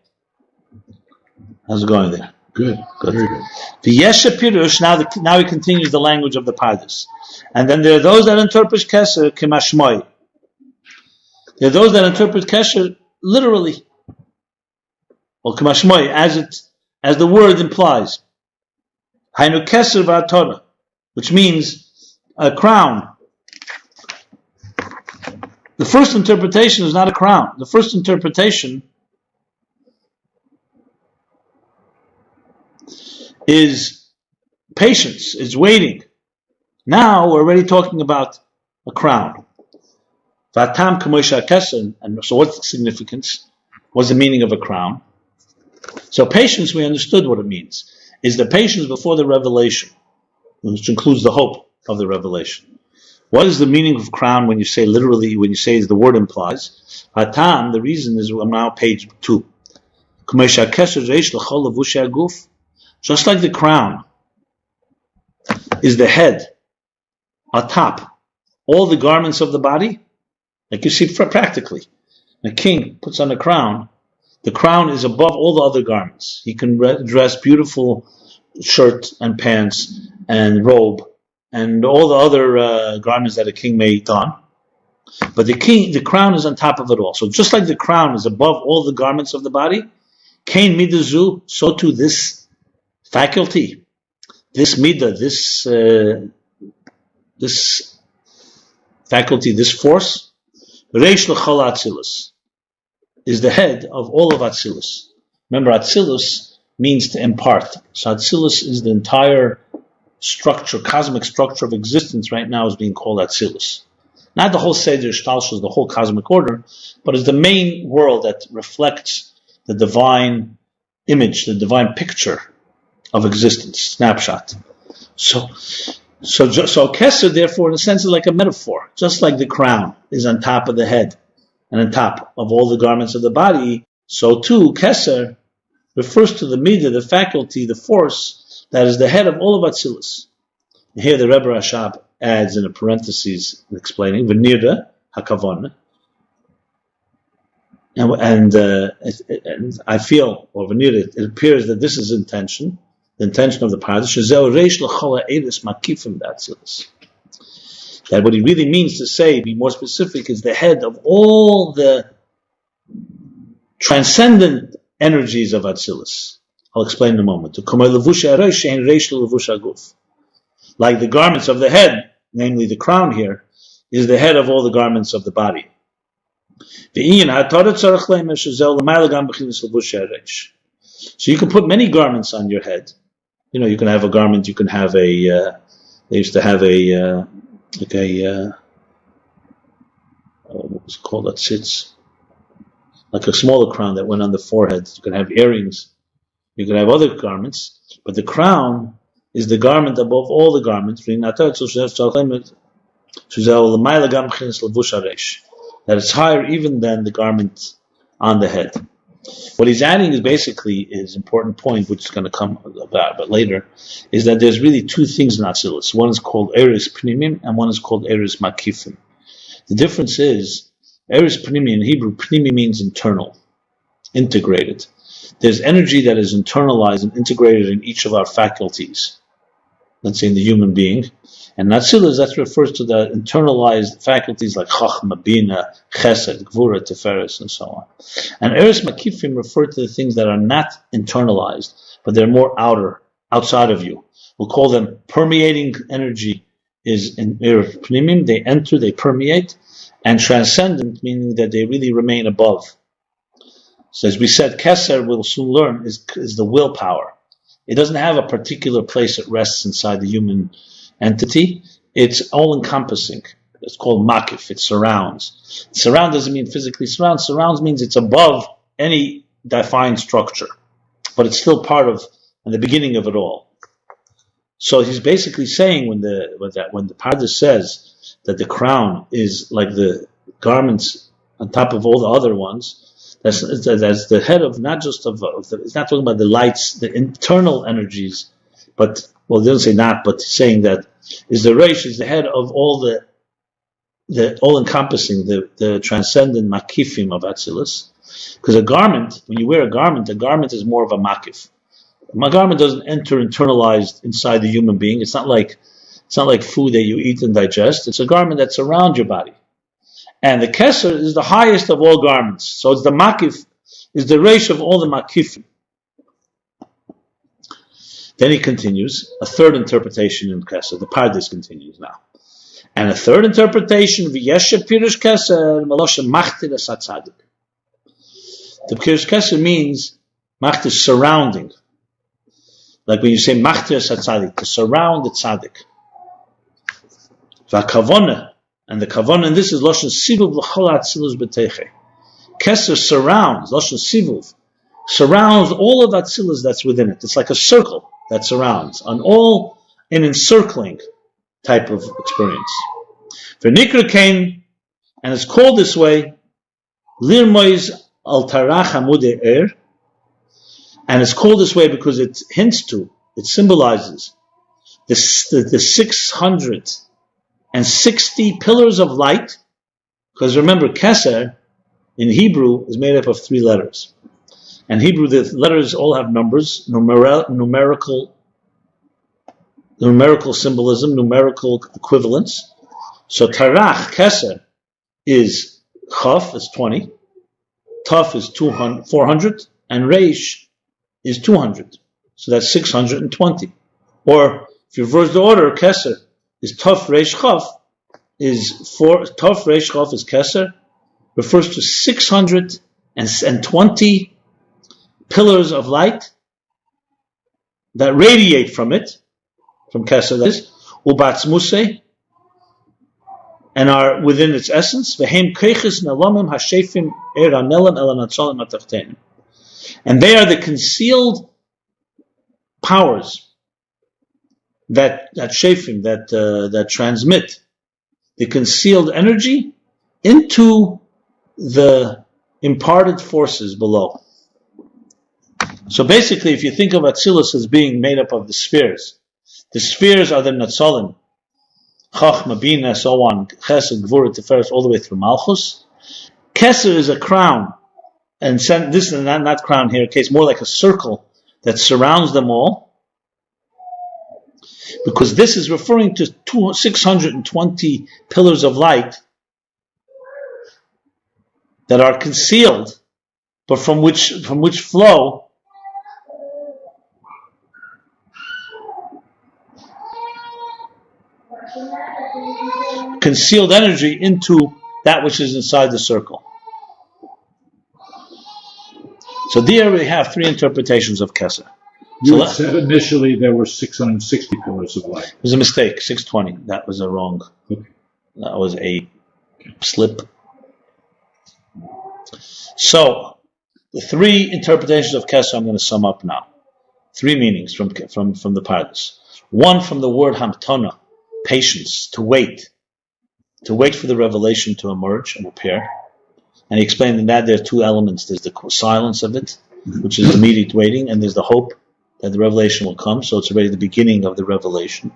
How's it going there? Good. Very good. The Yesha Pirush, now he continues the language of the Pardes. And then there are those that interpret Kesser kemashmoi. There are those that interpret Kesser literally. Or kemashmoi, as the word implies. Hainu Kesser v'atorah, which means a crown. The first interpretation is not a crown. The first interpretation is patience, is waiting. Now we're already talking about a crown. Vatam kamoisha kesser. And so what's the significance? What's the meaning of a crown? So patience, we understood what it means. Is the patience before the revelation, which includes the hope of the revelation. What is the meaning of crown when you say literally, when you say as the word implies? Hatam, the reason is, I'm now page 2. Just like the crown is the head, atop all the garments of the body, like you see practically. A king puts on a crown, the crown is above all the other garments. He can dress beautiful shirt and pants and robe and all the other garments that a king may don. But the crown is on top of it all. So just like the crown is above all the garments of the body, Kain midazu, so too this faculty, this midah, this faculty, this force, reish l'chol atzilus, is the head of all of atzilus. Remember, atzilus means to impart. So atzilus is the entire structure, cosmic structure of existence right now is being called atzilus. Not the whole Seder Shtalshus, the whole cosmic order, but is the main world that reflects the divine image, the divine picture of existence, snapshot. So Kesser, therefore, in a sense, is like a metaphor. Just like the crown is on top of the head and on top of all the garments of the body, so too Kesser refers to the midah, the faculty, the force that is the head of all of Atzilus. Here the Rebbe of Chabad adds in a parenthesis explaining v'nirda hakavon, and I feel, or v'nirda, it appears that this is intention. The intention of the parasha is that what he really means to say, be more specific, is the head of all the transcendent energies of Atzilus. I'll explain in a moment. Like the garments of the head, namely the crown here, is the head of all the garments of the body. So you can put many garments on your head. You can have a garment, you can have they used to have what was it called, that sits, like a smaller crown that went on the forehead. You can have earrings, you can have other garments, but the crown is the garment above all the garments, that it's higher even than the garment on the head. What he's adding is basically his important point, which is going to come about but later, is that there's really two things in Atzilus. One is called Eris Pnimim and one is called Eris Makifim. The difference is, Eris Pnimi in Hebrew, Pnimi means internal, integrated. There's energy that is internalized and integrated in each of our faculties, let's say in the human being. And Atzilus, that refers to the internalized faculties like Chachma, Bina, Chesed, Gvura, Tiferes, and so on. And Eris Makifim refer to the things that are not internalized, but they're more outside of you. We'll call them permeating energy is in Eris Pnimim. They enter, they permeate, and transcendent, meaning that they really remain above. So as we said, Kesser, we'll soon learn, is the willpower. It doesn't have a particular place it rests inside the human entity. It's all-encompassing. It's called makif. It surrounds. Surround doesn't mean physically surround. Surrounds means it's above any defined structure, but it's still part of and the beginning of it all. So he's basically saying when the Pardes says that the crown is like the garments on top of all the other ones, that's the head of not just of it's not talking about the lights, the internal energies, but well, it doesn't say not, but saying that is the Reish, is the head of all the all-encompassing, the transcendent makifim of Atzilus. Because a garment, when you wear a garment is more of a makif. A garment doesn't enter internalized inside the human being. It's not like food that you eat and digest. It's a garment that surrounds your body. And the Kesser is the highest of all garments. So it's the makif, is the Reish of all the makifim. Then he continues, a third interpretation in Kesser. The Pardes continues now. And a third interpretation, V'yeshe Pirush Kesser, Maloshe Machtir es HaTzadik. The Pirush Kesser means, Machtir, surrounding. Like when you say Machtir es HaTzadik, to surround the Tzadik. V'akavona, and the Kavona, and this is Loshen Sivuv L'chol HaTzilus B'teiche. Kesser surrounds, Loshen Sivuv, surrounds all of Atzilus that's within it. It's like a circle that surrounds, an encircling type of experience. V'nikra kain, and it's called this way, Lirmoiz al Tarach Hamudei Er, and it's called this way because it hints to, it symbolizes the 660 pillars of light, because remember, Kesser in Hebrew is made up of 3 letters. And Hebrew, the letters all have numbers, numerical symbolism, numerical equivalence. So Tarach, Kesser, is Chaf, is 20, Taf is 400, and Reish is 200. So that's 620. Or, if you reverse the order, Kesser is Taf, Reish, Chaf, Taf, Reish, Chaf is Kesser, refers to 620 pillars of light that radiate from it, from Kesser, that is, Ubatzmuse, and are within its essence. And they are the concealed powers that shefim, that transmit the concealed energy into the imparted forces below. So basically, if you think of Atzilus as being made up of the spheres are the Natzolim, Chachma, Bina, so on, Chesed, Gvura, Tiferes, all the way through Malchus. Kesser is a crown, and this is not crown here, it's more like a circle that surrounds them all, because this is referring to 620 pillars of light that are concealed, but from which flow concealed energy into that which is inside the circle. So there we have three interpretations of Kesser. You said initially there were 660 pillars of light. It was a mistake, 620. That was a wrong. Okay. That was a slip. So the three interpretations of Kesser I'm going to sum up now. Three meanings from the Pardes. One from the word hamtana, patience, to wait for the revelation to emerge and appear. And he explained in that there are two elements. There's the silence of it, which is immediate waiting, and there's the hope that the revelation will come. So it's already the beginning of the revelation,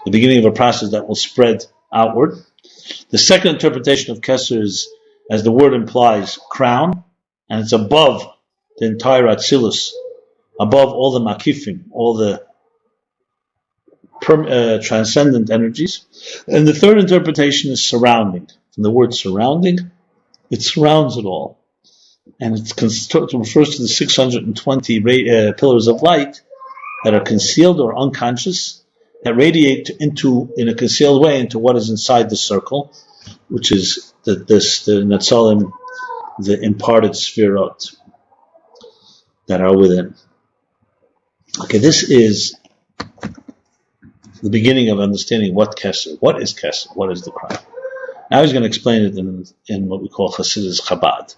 the beginning of a process that will spread outward. The second interpretation of Kesser is, as the word implies, crown, and it's above the entire Atzilus, above all the makifim, all the transcendent energies. And the third interpretation is surrounding. From the word surrounding, it surrounds it all. And it refers to the 620 pillars of light that are concealed or unconscious, that radiate in a concealed way into what is inside the circle, which is the Netzalim, the imparted sefirot that are within. Okay, this is the beginning of understanding what Kesser, what is Kesser, what is the crown. Now he's going to explain it in what we call Hasidus Chabad,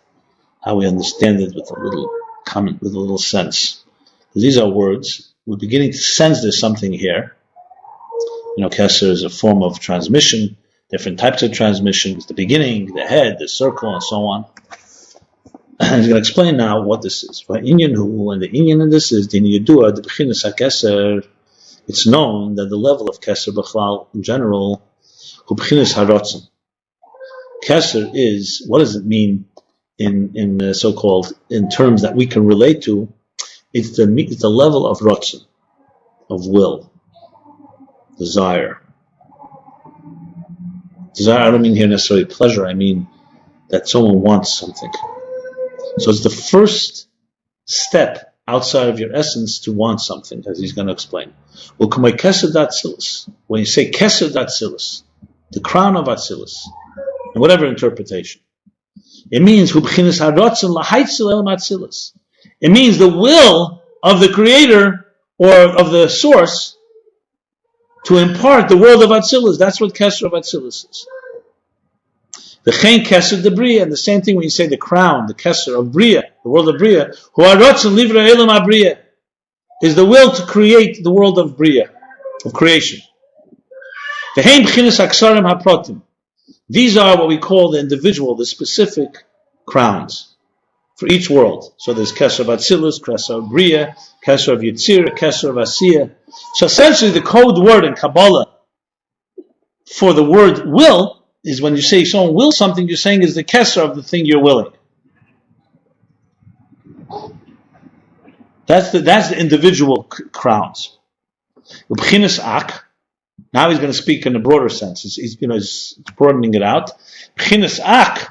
how we understand it with a little comment, with a little sense. Because these are words, we're beginning to sense there's something here. Kesser is a form of transmission, different types of transmissions, the beginning, the head, the circle, and so on. And he's going to explain now what this is. And the inyan in this is, it's known that the level of Kesser B'chlal in general, Kesser is, what does it mean in so-called, in terms that we can relate to? It's the level of Rotzen, of will, desire. Desire, I don't mean here necessarily pleasure, I mean that someone wants something. So it's the first step outside of your essence to want something, as he's going to explain. When you say Kesser Datzilis, the crown of Atzilus, in whatever interpretation, it means it means the will of the Creator or of the Source to impart the world of Atzilus. That's what Kesser of Atzilus is. The Chen Kesser de Bria, and the same thing when you say the crown, the Kesser of Bria, the world of Bria, who Harotzen Livra Elam Abria, is the will to create the world of Bria, of creation. The Hein B'chinas Aksarim HaProtim. These are what we call the individual, the specific crowns for each world. So there's Kesser of Atzilus, Kesser of Bria, Kesser of Yetzirah, Kesser of Asiyah. So essentially the code word in Kabbalah for the word will is when you say someone wills something, you're saying is the Kesser of the thing you're willing. That's the individual crowns. B'chinas Ak. Now he's going to speak in a broader sense. He's broadening it out. B'chinas Ak.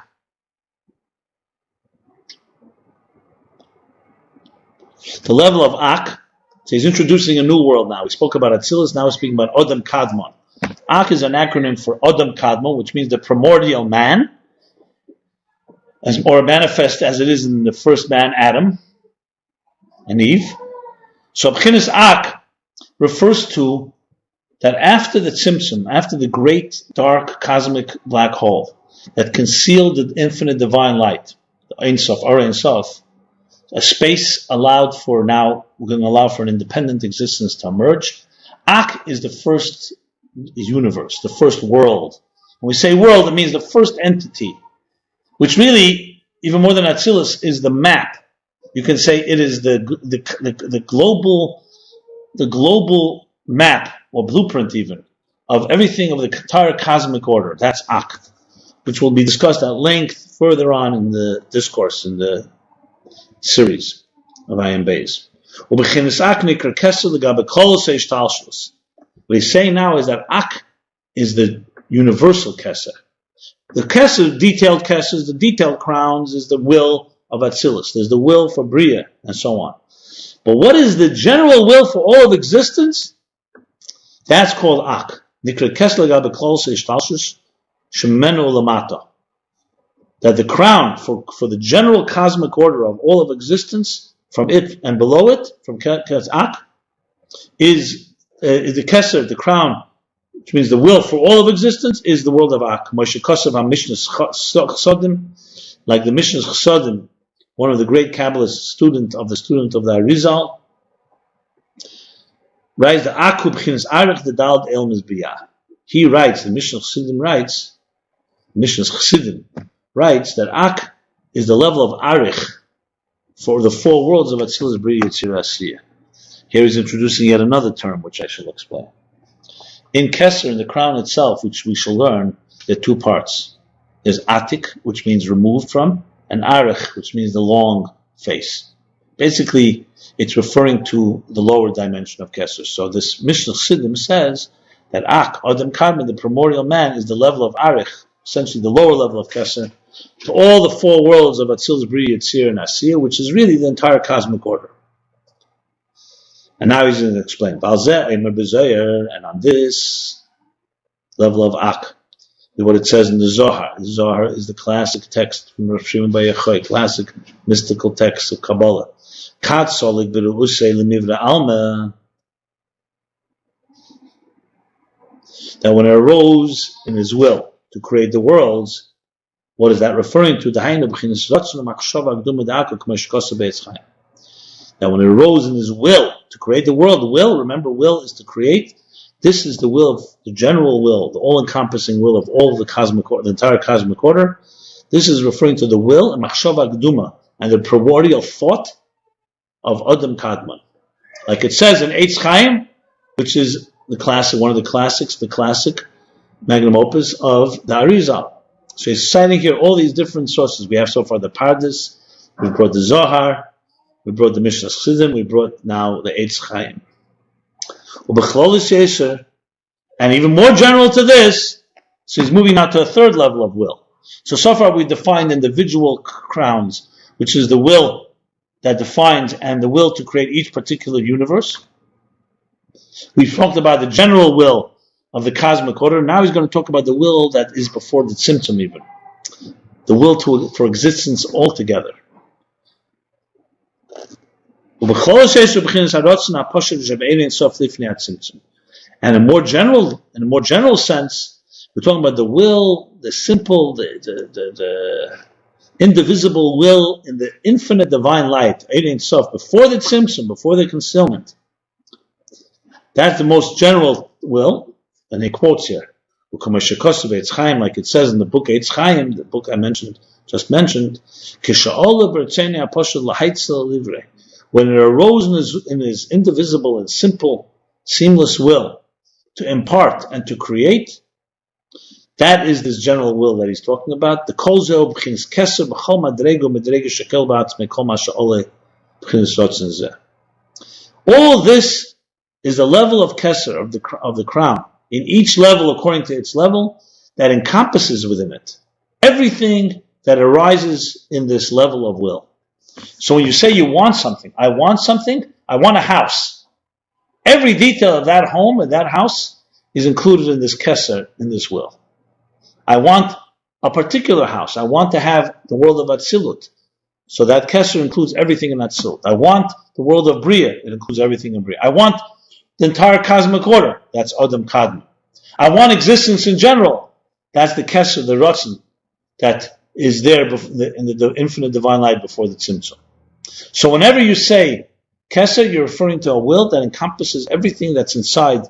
The level of Ak. So he's introducing a new world now. We spoke about Atzilus, now we're speaking about Odom Kadmon. Ak is an acronym for Odom Kadmon, which means the primordial man, or manifest as it is in the first man, Adam and Eve. So B'chinas Ak refers to that after the Tzimtzum, after the great dark cosmic black hole that concealed the infinite divine light, the Ein Sof, Ein Sof, a space allowed for now, we're going to allow for an independent existence to emerge. Ak is the first universe, the first world. When we say world, it means the first entity, which really, even more than Atzilus, is the map. You can say it is the global map, or blueprint even, of everything of the entire cosmic order. That's Ak, which will be discussed at length further on in the discourse, in the series of Ayin Beis. What he's saying now is that Ak is the universal Kesser. The Kesser, detailed Kessers, the detailed crowns, is the will of Atzilus. There's the will for Bria, and so on. But what is the general will for all of existence? That's called Ak. That the crown for the general cosmic order of all of existence, from it and below it, from Ak, is the Kesser, the crown, which means the will for all of existence, is the world of Ak. Like the Mishnah's Chassadim, one of the great Kabbalist student of the Arizal, writes the Ak b'chinas arich the dal el mizbiyah. He writes, the Mishnah's Chassidim writes that Ak is the level of arich for the four worlds of Atzilus, Bria, Yetzirah, Asiyah. Here he's introducing yet another term, which I shall explain. In Kesser, in the crown itself, which we shall learn, there are two parts. There's Atik, which means removed from, and Arich, which means the long face. Basically, it's referring to the lower dimension of Kesser. So this Mishnah Chassidim says that Ak, Adam Kadmon, the primordial man, is the level of Arich, essentially the lower level of Kesser, to all the four worlds of Atzilus, Bria, Yetzirah, and Asiyah, which is really the entire cosmic order. And now he's going to explain. And on this level of Ak, what it says in the Zohar. The Zohar is the classic text from Rav Shimon Bar Yochai, classic mystical text of Kabbalah. That when it arose in his will to create the worlds, what is that referring to? That when it arose in his will to create the world, remember, will is to create. This is the will of the general will, the all-encompassing will of all of the cosmic order, the entire cosmic order. This is referring to the will and machshava gduma, and the primordial thought of Adam Kadmon. Like it says in Eitz Chaim, which is the classic, one of the classics, the classic magnum opus of the Arizal. So he's citing here all these different sources. We have so far the Pardes, we brought the Zohar, we brought the Mishnah Chassidim, we brought now the Eitz Chaim. And even more general to this, so he's moving now to a third level of will. So far we defined individual crowns, which is the will that defines and the will to create each particular universe. We've talked about the general will of the cosmic order. Now he's going to talk about the will that is before the Tzimtzum even. The will for existence altogether. And in a more general sense, we're talking about the will, the simple, the indivisible will in the infinite divine light, Ein Sof, before the Tzimtzum, before the concealment. That's the most general will, and he quotes here, like it says in the book Eitz Chaim, the book I just mentioned, when it arose in his indivisible and simple, seamless will to impart and to create, that is this general will that he's talking about. The kolzeo b'chinas Kesser b'chol madrego medrege shekel ba'atzmei kol ma she'oleh b'chinas rotzen zeh. All this is the level of Kesser, of the crown, in each level according to its level, that encompasses within it everything that arises in this level of will. So when you say you want something, I want a house. Every detail of that home and that house is included in this Kesser, in this will. I want a particular house. I want to have the world of Atzilut. So that Kesser includes everything in Atzilut. I want the world of Bria. It includes everything in Bria. I want the entire cosmic order. That's Adam Kadma. I want existence in general. That's the Kesser, the Retracing, that is there in the infinite divine light before the Tzimtzum. So whenever you say Kesser, you're referring to a will that encompasses everything that's inside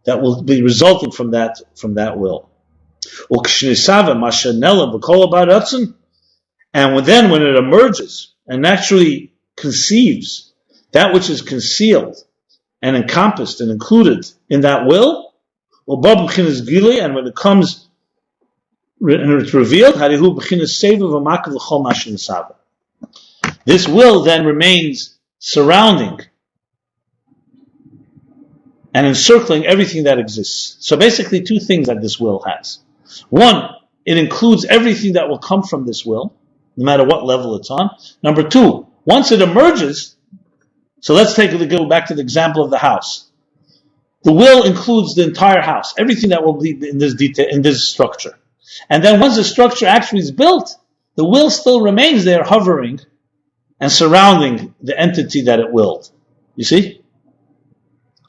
that will be resulting from that will. And then when it emerges and naturally conceives that which is concealed and encompassed and included in that will, and when it comes and it's revealed, this will then remains surrounding and encircling everything that exists. So basically two things that this will has. One, it includes everything that will come from this will, no matter what level it's on. Number two, once it emerges, so let's go back to the example of the house. The will includes the entire house, everything that will be in this detail, in this structure. And then once the structure actually is built, the will still remains there hovering and surrounding the entity that it willed. You see?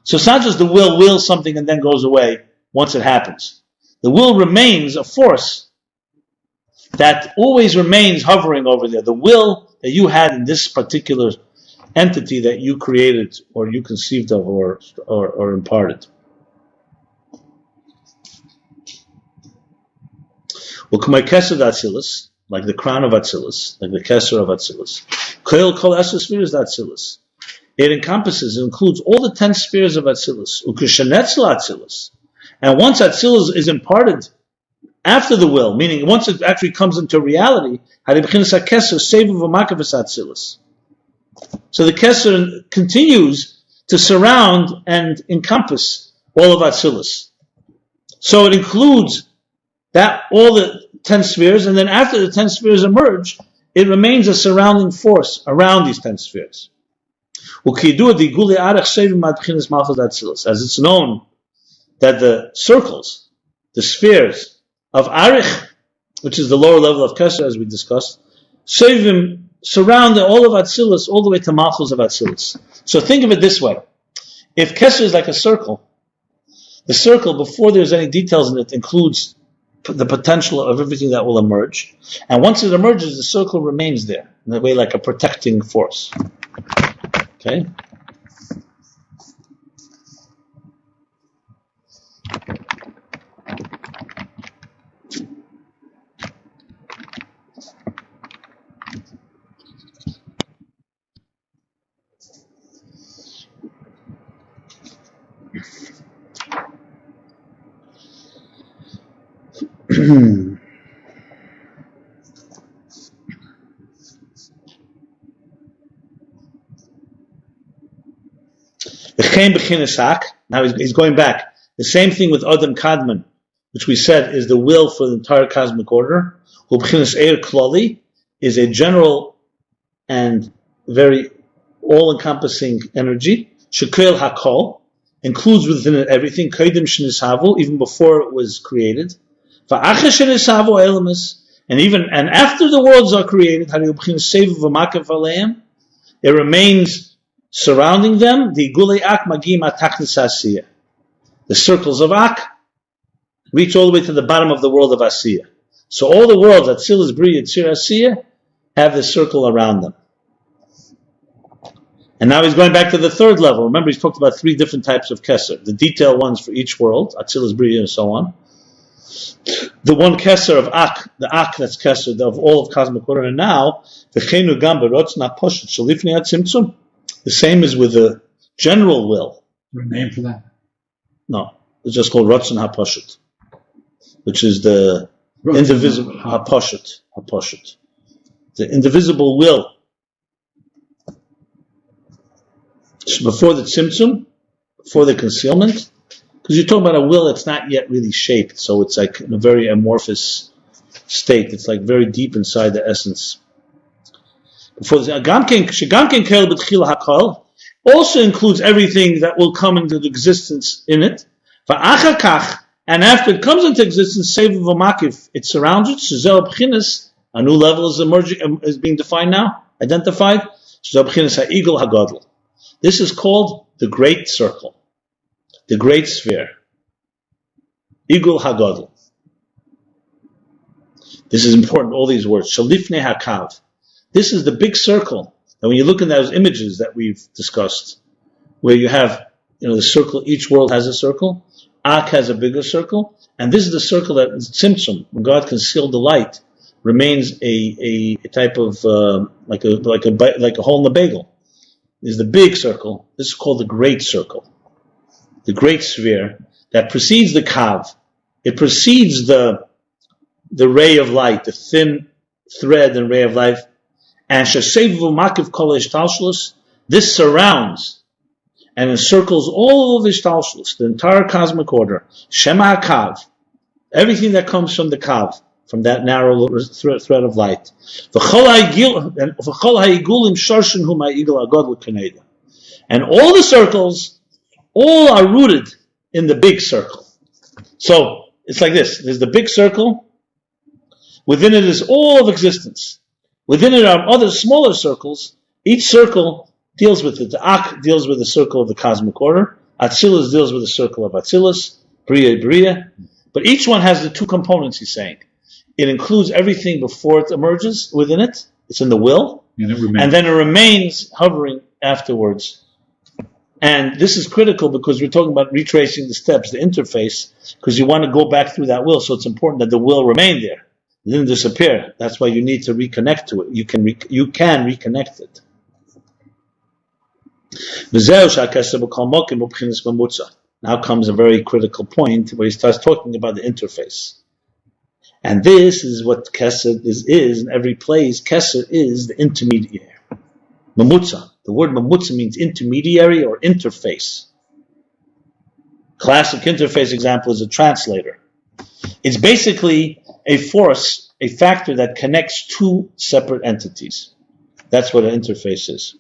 So it's not just the will wills something and then goes away once it happens. The will remains a force that always remains hovering over there. The will that you had in this particular entity that you created or you conceived of or imparted. Well, Kesser Atzilus, like the crown of Atzilus, like the Kesser of Atzilus. Kol Esser Atzilus. It encompasses, it includes all the 10 spheres of Atzilus. Ukeshanetzel Atzilus. And once Atzilus is imparted after the will, meaning once it actually comes into reality, so the Kesser continues to surround and encompass all of Atzilus. So it includes that all the 10 spheres, and then after the 10 spheres emerge, it remains a surrounding force around these 10 spheres. As it's known that the circles, the spheres of Arich, which is the lower level of Kesser, as we discussed, surround all of Atzilus all the way to Malchus of Atzilus. So think of it this way. If Kesser is like a circle, the circle, before there's any details in it, includes the potential of everything that will emerge. And once it emerges, the circle remains there, in a way like a protecting force. Okay? Now he's going back. The same thing with Adam Kadman, which we said is the will for the entire cosmic order. Is a general and very all-encompassing energy. Shekel Hakol includes within it everything. Even before it was created. And after the worlds are created, it remains surrounding them. The circles of Ak reach all the way to the bottom of the world of Asiya. So all the worlds, Atzilus, Bri, Yitzir, Asiya, have this circle around them. And now he's going back to the third level. Remember, he's talked about 3 different types of Kesser. The detailed ones for each world, Atzilus, Bri, and so on. The one Kesser of Ak, the Ak that's Kesser of all of cosmic order. And now, the Chenu Gamba, Rotzna Poshet, Shalifni Atzimtzum, the same is with the general will. Is there a name for that? No, it's just called Ratzon HaPoshet, which is the indivisible HaPoshet. The indivisible will. So before the Tzimtzum, before the concealment, because you're talking about a will that's not yet really shaped, so it's like in a very amorphous state. It's like very deep inside the essence. Before this, also includes everything that will come into existence in it. And after it comes into existence, it surrounds it. A new level is emerging, is being defined now, identified. This is called the Great Circle. the great sphere. Igul Hagadol. This is important, all these words. Shalifne Hakav. This is the big circle. And when you look at those images that we've discussed, where you have, the circle, each world has a circle, Ak has a bigger circle, and this is the circle that Tzimtzum, when God concealed the light, remains a type of like a hole in the bagel. Is the big circle. This is called the great circle, the great sphere that precedes the kav. It precedes the ray of light, the thin thread and ray of life. And shesevu makiv kol ishtalshlus. This surrounds and encircles all of ishtalshlus, the entire cosmic order. Shema kav, everything that comes from the kav, from that narrow thread of light. And all the circles, all are rooted in the big circle. So it's like this. There's the big circle. Within it is all of existence. Within it are other smaller circles. Each circle deals with it. The Ak deals with the circle of the cosmic order. Atzilus deals with the circle of Atzilus. Bria. But each one has the two components, he's saying. It includes everything before it emerges within it. It's in the will. And then it remains hovering afterwards. And this is critical because we're talking about retracing the steps, the interface, because you want to go back through that will. So it's important that the will remain there. It didn't disappear. That's why you need to reconnect to it. You can reconnect it. Now comes a very critical point where he starts talking about the interface. And this is what Kesser is in every place. Kesser is the intermediary. Mamutza. The word mamutza means intermediary or interface. Classic interface example is a translator. It's basically a force, a factor that connects two separate entities. That's what an interface is.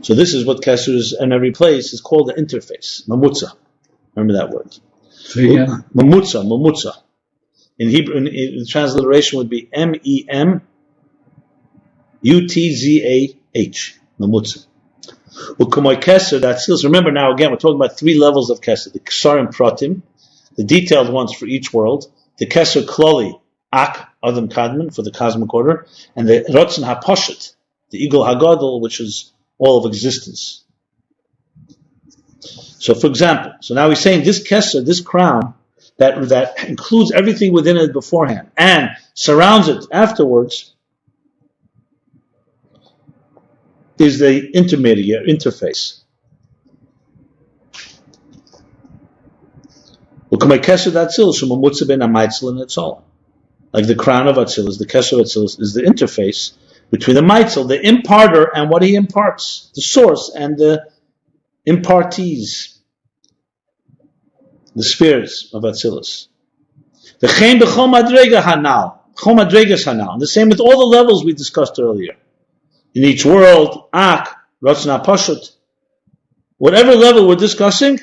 So this is what Kesser is in every place is called the interface. Mamutza. Remember that word. So yeah. Mamutza. In Hebrew, the transliteration would be MEMUTZAH. Mamutza. Kesser, that's remember now again, we're talking about three levels of Kesser. The Kesarim Pratim, the detailed ones for each world. The Kesser Kloli, Ak, Adam Kadman, for the cosmic order. And the Rotzen HaPoshet, the Igul Hagadol, which is all of existence. So, for example, now he's saying this Kesser, this crown, that includes everything within it beforehand and surrounds it afterwards, is the intermediate interface. Like the crown of Atzilus, the Kesser of Atzilus is the interface between the Maitzel, the imparter, and what he imparts, the source and the impartees, the spheres of Atzilus. The Chen b'chol madrega hanal, chol madregas hanal, and the same with all the levels we discussed earlier. In each world, Ak, Ratzon HaPashut, whatever level we're discussing,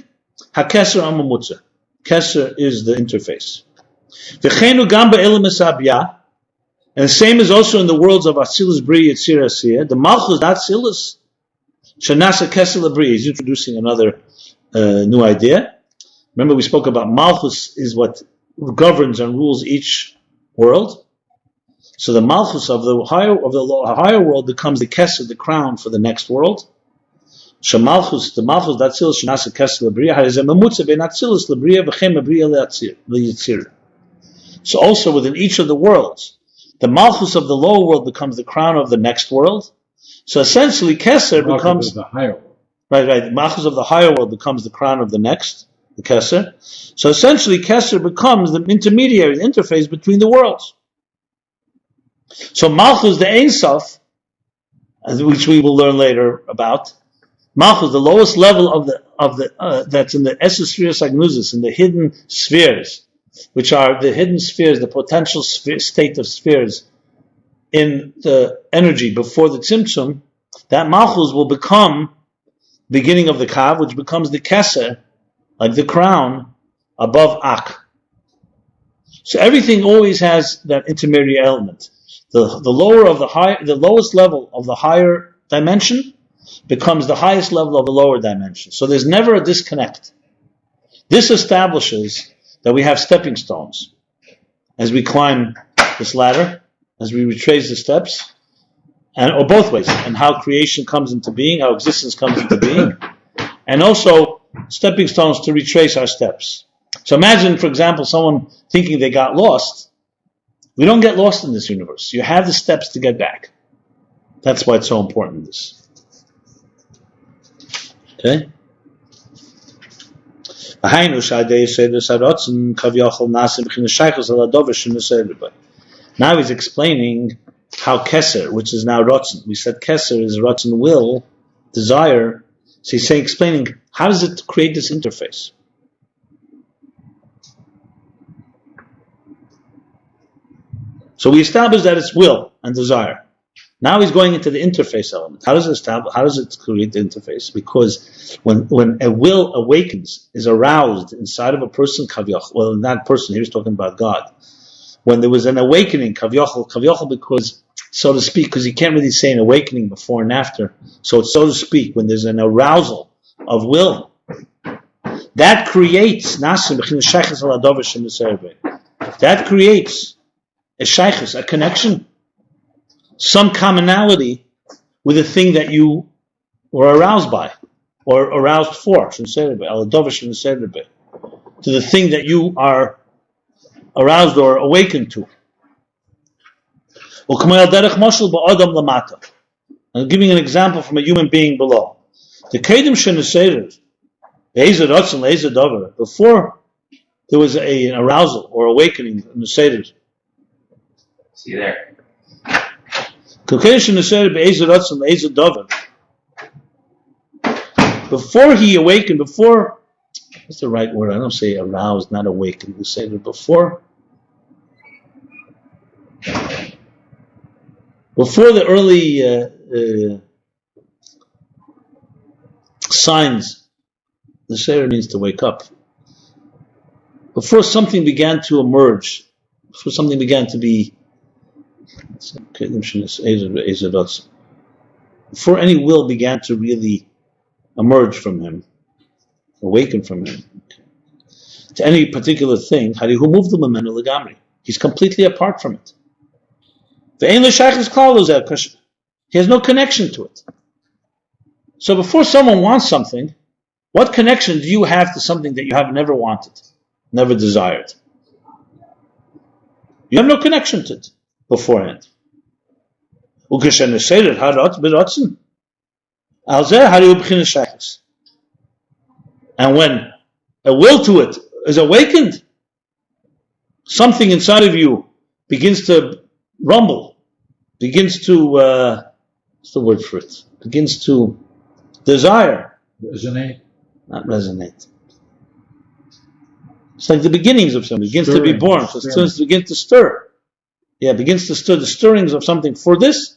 HaKesser Amamutza. Kesser is the interface. V'chenu gam ba'elam esabiyah, and the same is also in the worlds of Atzilus, Bria, Yitzir, Asiyah. The Malchus, Atzilus, Shanasa Kesser Labria. He's introducing another new idea. Remember we spoke about Malchus is what governs and rules each world. So the Malchus of the higher world becomes the Kesser, the crown for the next world. Shamalchus, the Malchus, Atzilus, Shanasa Kesser Labria. Harizem Mamutza ben Atzilus Labria v'chem Labria leYitzir. So also within each of the worlds, the Malchus of the lower world becomes the crown of the next world. So essentially, Kesser becomes the higher world. Right. The Malchus of the higher world becomes the crown of the next, the Kesser. So essentially, Kesser becomes the intermediary, the interface between the worlds. So Malchus, the Ein Sof, which we will learn later about, Malchus, the lowest level of the that's in the Esospheres Agnuzis, in the hidden spheres, which are the hidden spheres, the potential state of spheres in the energy before the Tzimtzum, that Malchus will become beginning of the Kav, which becomes the Kesser, like the crown, above Ak. So everything always has that intermediary element. The lowest level of the higher dimension becomes the highest level of the lower dimension. So there's never a disconnect. This establishes that we have stepping stones as we climb this ladder, as we retrace the steps, or both ways, and how creation comes into being, how existence comes into being, and also stepping stones to retrace our steps. So imagine, for example, someone thinking they got lost. We don't get lost in this universe. You have the steps to get back. That's why it's so important, this. Okay? Now he's explaining how Kesser, which is now Retracing. We said Kesser is Retracing, will, desire. So he's explaining how does it create this interface. So we established that it's will and desire. Now he's going into the interface element. How does it create the interface? Because when a will awakens, is aroused inside of a person, well, not person, he's talking about God. When there was an awakening, kavyochel, because, so to speak, because you can't really say an awakening before and after. So to speak, when there's an arousal of will, that creates a shaykhus, a connection, some commonality with the thing that you were aroused by, or aroused for, to the thing that you are aroused or awakened to. I'm giving an example from a human being below. The kedim sheneseder, before there was an arousal or awakening in the seder. See you there. Before he awakened, what's the right word? I don't say aroused, not awakened. We say that before the early signs, the Seder means to wake up. Before something began to emerge, before something began to be, before any will began to really emerge from him, awaken from him, to any particular thing, he's completely apart from it. He has no connection to it. So before someone wants something, what connection do you have to something that you have never wanted, never desired? You have no connection to it beforehand. And when a will to it is awakened, something inside of you begins to rumble, begins to, what's the word for it? Begins to desire. Resonate. Not resonate. It's like the beginnings of something. It begins to be born. So it begins to stir. Yeah, it begins to stir. The stirrings of something for this,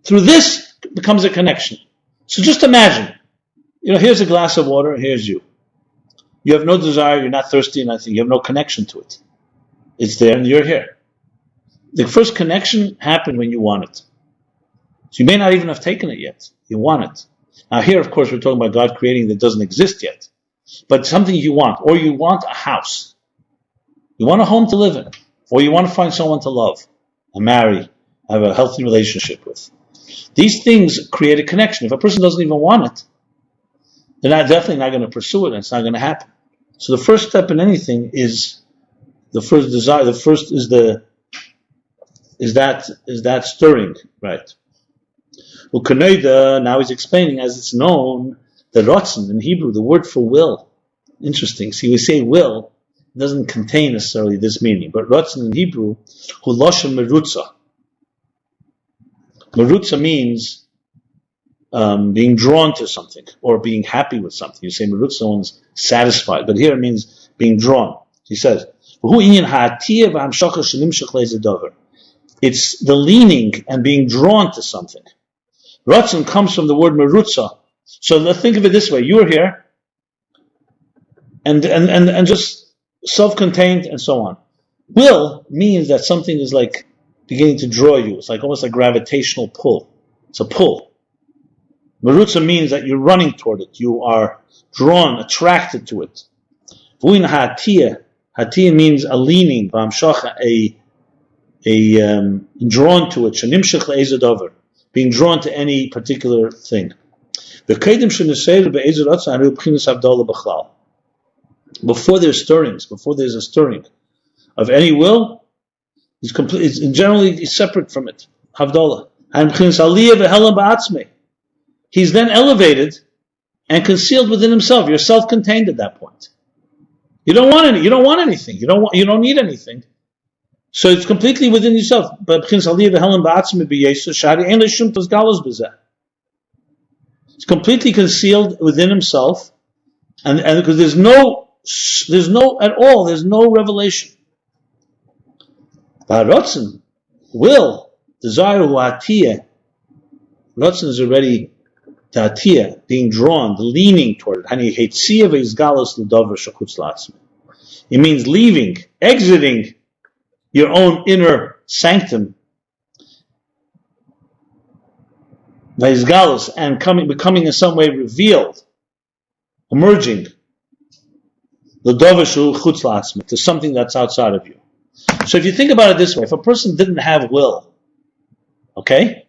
through this becomes a connection. So just imagine, here's a glass of water, here's you. You have no desire, you're not thirsty, nothing. You have no connection to it. It's there and you're here. The first connection happened when you want it. So you may not even have taken it yet. You want it. Now here, of course, we're talking about God creating that doesn't exist yet. But something you want. Or you want a house. You want a home to live in. Or you want to find someone to love and marry, have a healthy relationship with. These things create a connection. If a person doesn't even want it, they're definitely not going to pursue it, and it's not going to happen. So the first step in anything is the first desire. The first is that stirring, right? Now he's explaining, as it's known, the Retracing in Hebrew, the word for will. Interesting. See, we say will, it doesn't contain necessarily this meaning, but Retracing in Hebrew, hu lashon merutza. Merutza means being drawn to something or being happy with something. You say merutza, one's satisfied, but here it means being drawn. He says, it's the leaning and being drawn to something. Retracing comes from the word merutza. So let's think of it this way: you're here, and just self-contained and so on. Will means that something is like beginning to draw you. It's like almost like gravitational pull. It's a pull. Merutza means that you're running toward it. You are drawn, attracted to it. Vuin ha'atiyah. Hatiyah means a leaning, drawn to it. Shenimshech le'ezeh davar, being drawn to any particular thing. Before there's stirrings, before there's a stirring of any will, it's generally separate from it. Havdalah. He's then elevated and concealed within himself. You're self-contained at that point. You don't want any. You don't want anything. You don't need anything. So it's completely within yourself. It's completely concealed within himself, and because there's no revelation. Ratzon, will, desire, atiyah. Ratzon is already the atiyah, being drawn, the leaning toward it. It means leaving, exiting your own inner sanctum, and becoming in some way revealed, emerging, to something that's outside of you. So if you think about it this way, if a person didn't have will, okay,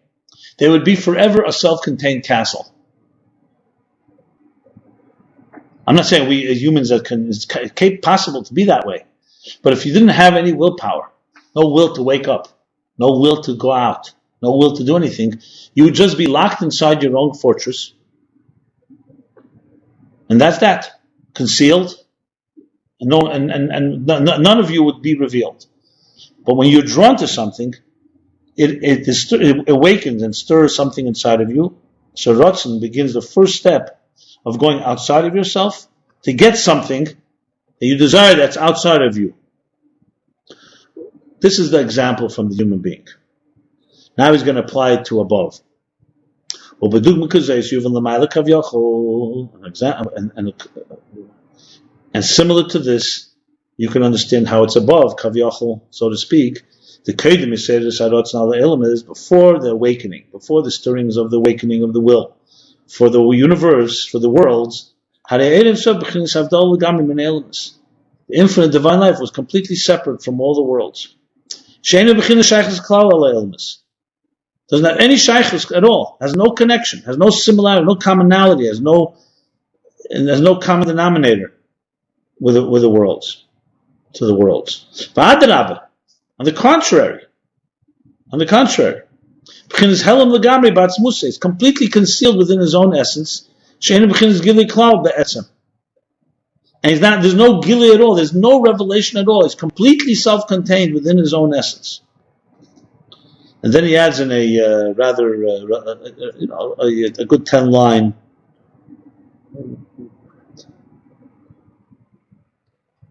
they would be forever a self-contained castle. I'm not saying we as humans it's possible to be that way, but if you didn't have any willpower, no will to wake up, no will to go out, no will to do anything, you would just be locked inside your own fortress, and that's that, concealed, and none of you would be revealed. But when you're drawn to something, it awakens and stirs something inside of you. So Retracing begins the first step of going outside of yourself to get something that you desire that's outside of you. This is the example from the human being. Now he's going to apply it to above. And similar to this, you can understand how it's above, kavyachol, so to speak. The keter is before the awakening, before the stirrings of the awakening of the will. For the universe, for the worlds, the infinite divine life was completely separate from all the worlds. Doesn't have any shaykhus at all, has no connection, has no similarity, no commonality, has no common denominator with the worlds, to the worlds. On the contrary, it's completely concealed within his own essence. And there's no gili at all, there's no revelation at all. It's completely self-contained within his own essence. And then he adds in a good 10-line,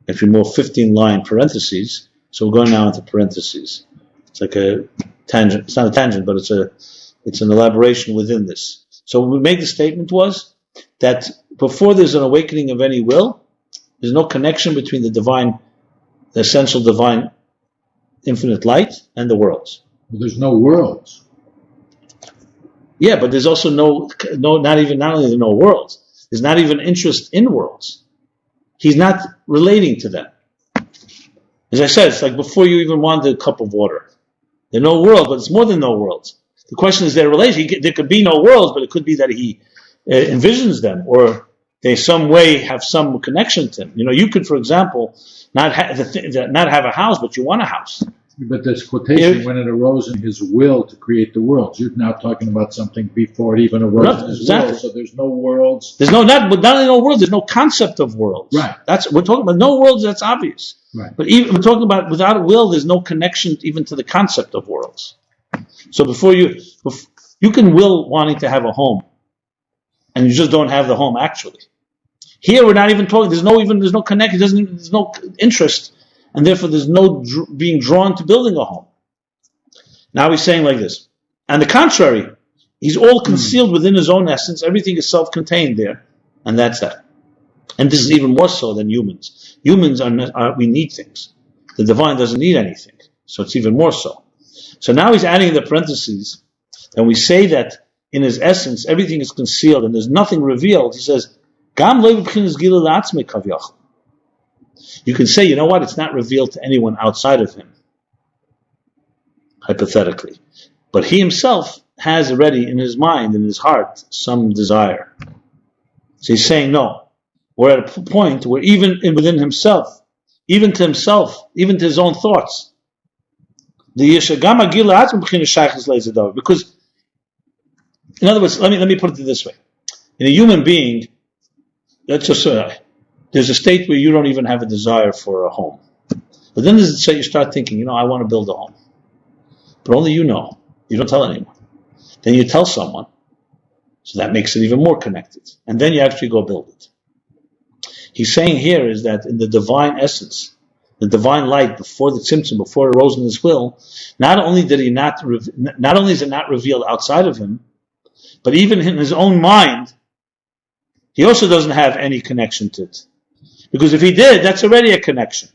if you more 15-line parentheses. So we're going now into parentheses. It's like a tangent. It's not a tangent, but it's an elaboration within this. So what we made the statement was that before there's an awakening of any will, there's no connection between the essential divine, infinite light and the worlds. Well, there's no worlds. Yeah, but there's also not only no worlds, there's not even interest in worlds. He's not relating to them. As I said, it's like before you even wanted a cup of water. There are no worlds, but it's more than no worlds. The question is their relation. There could be no worlds, but it could be that he envisions them, or they some way have some connection to him. You could, for example, not have a house, but you want a house. But this quotation, when it arose in his will to create the worlds, you're now talking about something before it even arose in his will. So there's no worlds. There's not only no worlds, there's no concept of worlds. Right. We're talking about no worlds. That's obvious. Right. But even we're talking about without a will, there's no connection even to the concept of worlds. So before you can will wanting to have a home, and you just don't have the home actually. Here we're not even talking. There's no connection. There's no interest. And therefore, there's no being drawn to building a home. Now he's saying like this. On the contrary, he's all concealed within his own essence. Everything is self-contained there. And that's that. And this is even more so than humans. Humans we need things. The divine doesn't need anything. So it's even more so. So now he's adding the parentheses, and we say that in his essence, everything is concealed and there's nothing revealed. He says, Gam lo b'chinas gila la'atzmei kavyachol. You can say, you know what, it's not revealed to anyone outside of him, hypothetically. But he himself has already in his mind, in his heart, some desire. So he's saying, no, we're at a point where even within himself, even to himself, even to his own thoughts, because, in other words, let me put it this way. In a human being, let's just there's a state where you don't even have a desire for a home. But then there's a state you start thinking, I want to build a home. But only you know. You don't tell anyone. Then you tell someone. So that makes it even more connected. And then you actually go build it. He's saying here is that in the divine essence, the divine light before the tzimtzum, before it arose in his will, not only is it not revealed outside of him, but even in his own mind, he also doesn't have any connection to it. Because if he did, that's already a connection.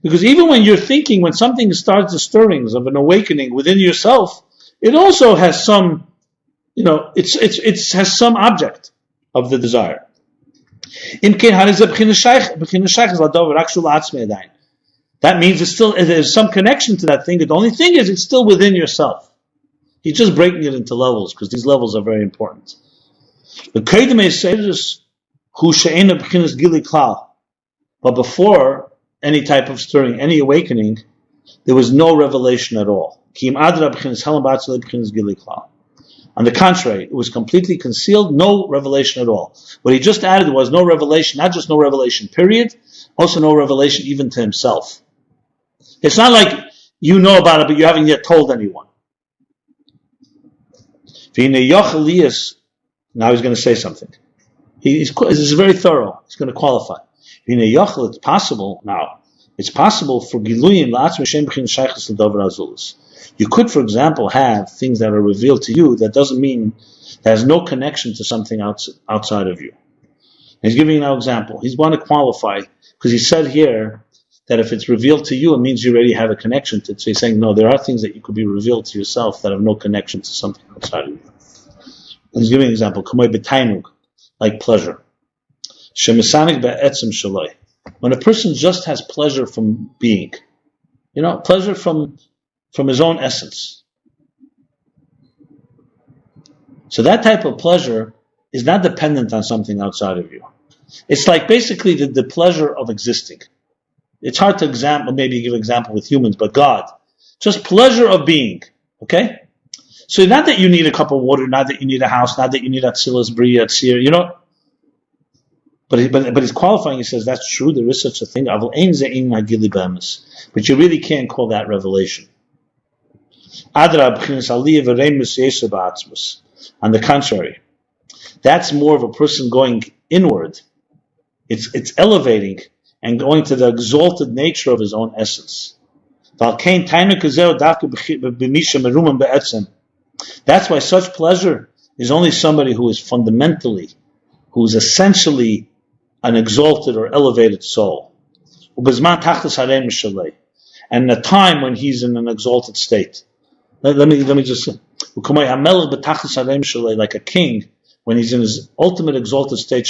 Because even when you're thinking, when something starts the stirrings of an awakening within yourself, it also has some, it has some object of the desire. That means there's some connection to that thing. The only thing is it's still within yourself. He's just breaking it into levels because these levels are very important. But before any type of stirring, any awakening, there was no revelation at all. On the contrary, it was completely concealed, no revelation at all. What he just added was no revelation, not just no revelation, period, also no revelation even to himself. It's not like you know about it, but you haven't yet told anyone. Now he's going to say something. This is very thorough. He's going to qualify. It's possible now. It's possible for Giluyim la'atzmei shem b'chinas shaychus l'davar azulus. You could, for example, have things that are revealed to you that doesn't mean that has no connection to something outside of you. He's giving you an example. He's going to qualify because he said here that if it's revealed to you, it means you already have a connection to it. So he's saying, no, there are things that you could be revealed to yourself that have no connection to something outside of you. And he's giving an example, like pleasure. When a person just has pleasure from being, pleasure from his own essence. So that type of pleasure is not dependent on something outside of you. It's like basically the pleasure of existing. It's hard to maybe give an example with humans, but God. Just pleasure of being. Okay? So not that you need a cup of water, not that you need a house, not that you need Atzilas, Bria, Atzir, But he's qualifying, he says, that's true, there is such a thing. But you really can't call that revelation. On the contrary, that's more of a person going inward. It's elevating and going to the exalted nature of his own essence. That's why such pleasure is only somebody who is essentially an exalted or elevated soul. And in a time when he's in an exalted state. Let me just say, like a king, when he's in his ultimate exalted state,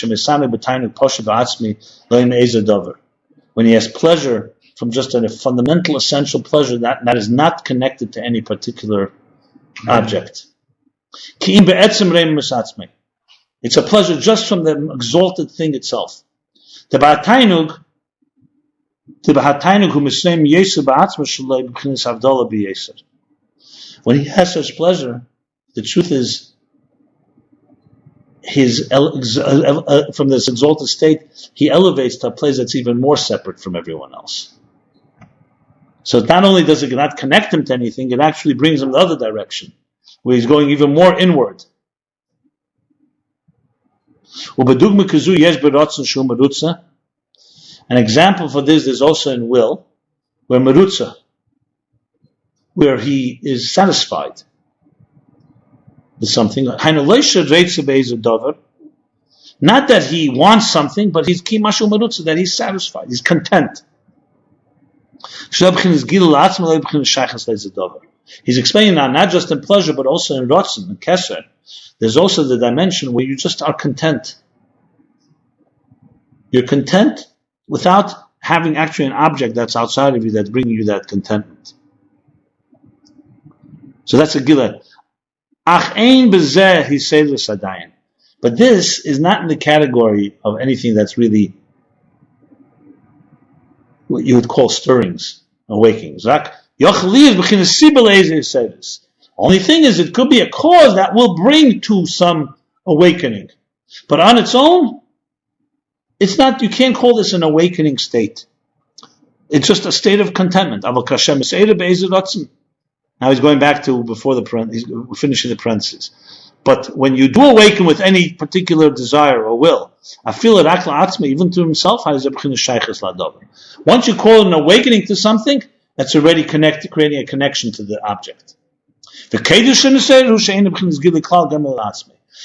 when he has pleasure from just a fundamental, essential pleasure that is not connected to any particular object. It's a pleasure just from the exalted thing itself. When he has such pleasure, the truth is, from this exalted state, he elevates to a place that's even more separate from everyone else. So not only does it not connect him to anything, it actually brings him the other direction, where he's going even more inward. An example for this is also in will, where merutza, where he is satisfied with something. Not that he wants something, but he's ki mashu merutza, that he's satisfied, he's content. He's explaining now, not just in pleasure, but also in Retracing, in Kesser. There's also the dimension where you just are content. You're content without having actually an object that's outside of you that's bringing you that contentment. So that's a gila. Ach ein bezeh hiseder sadayin. But this is not in the category of anything that's really what you would call stirrings, awakings. Only thing is, it could be a cause that will bring to some awakening. But on its own, it's not, you can't call this an awakening state. It's just a state of contentment. Now he's going back to before the he's finishing the parentheses. But when you do awaken with any particular desire or will, I feel it even to himself. Once you call it an awakening to something, that's already creating a connection to the object.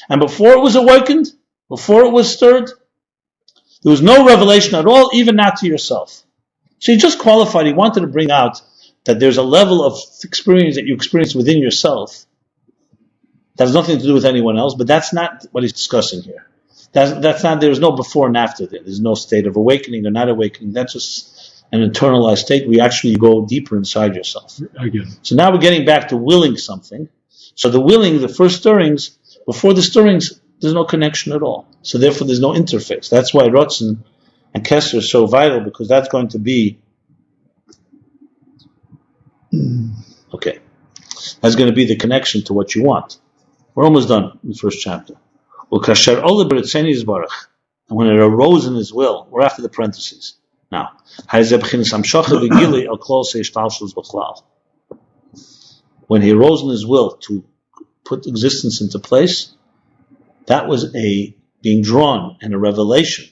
And before it was awakened, before it was stirred, there was no revelation at all, even not to yourself. So he just qualified, he wanted to bring out that there's a level of experience that you experience within yourself that has nothing to do with anyone else, but that's not what he's discussing here. That's not, there's no before and after there. There's no state of awakening or not awakening. That's just an internalized state where you actually go deeper inside yourself. So now we're getting back to willing something. So the willing, the first stirrings, before the stirrings, there's no connection at all. So therefore there's no interface. That's why Retracing and Kesser are so vital, because that's going to be okay. That's going to be the connection to what you want. We're almost done in the first chapter. And when it arose in his will, we're after the parentheses. Now, when he arose in his will to put existence into place, that was a being drawn and a revelation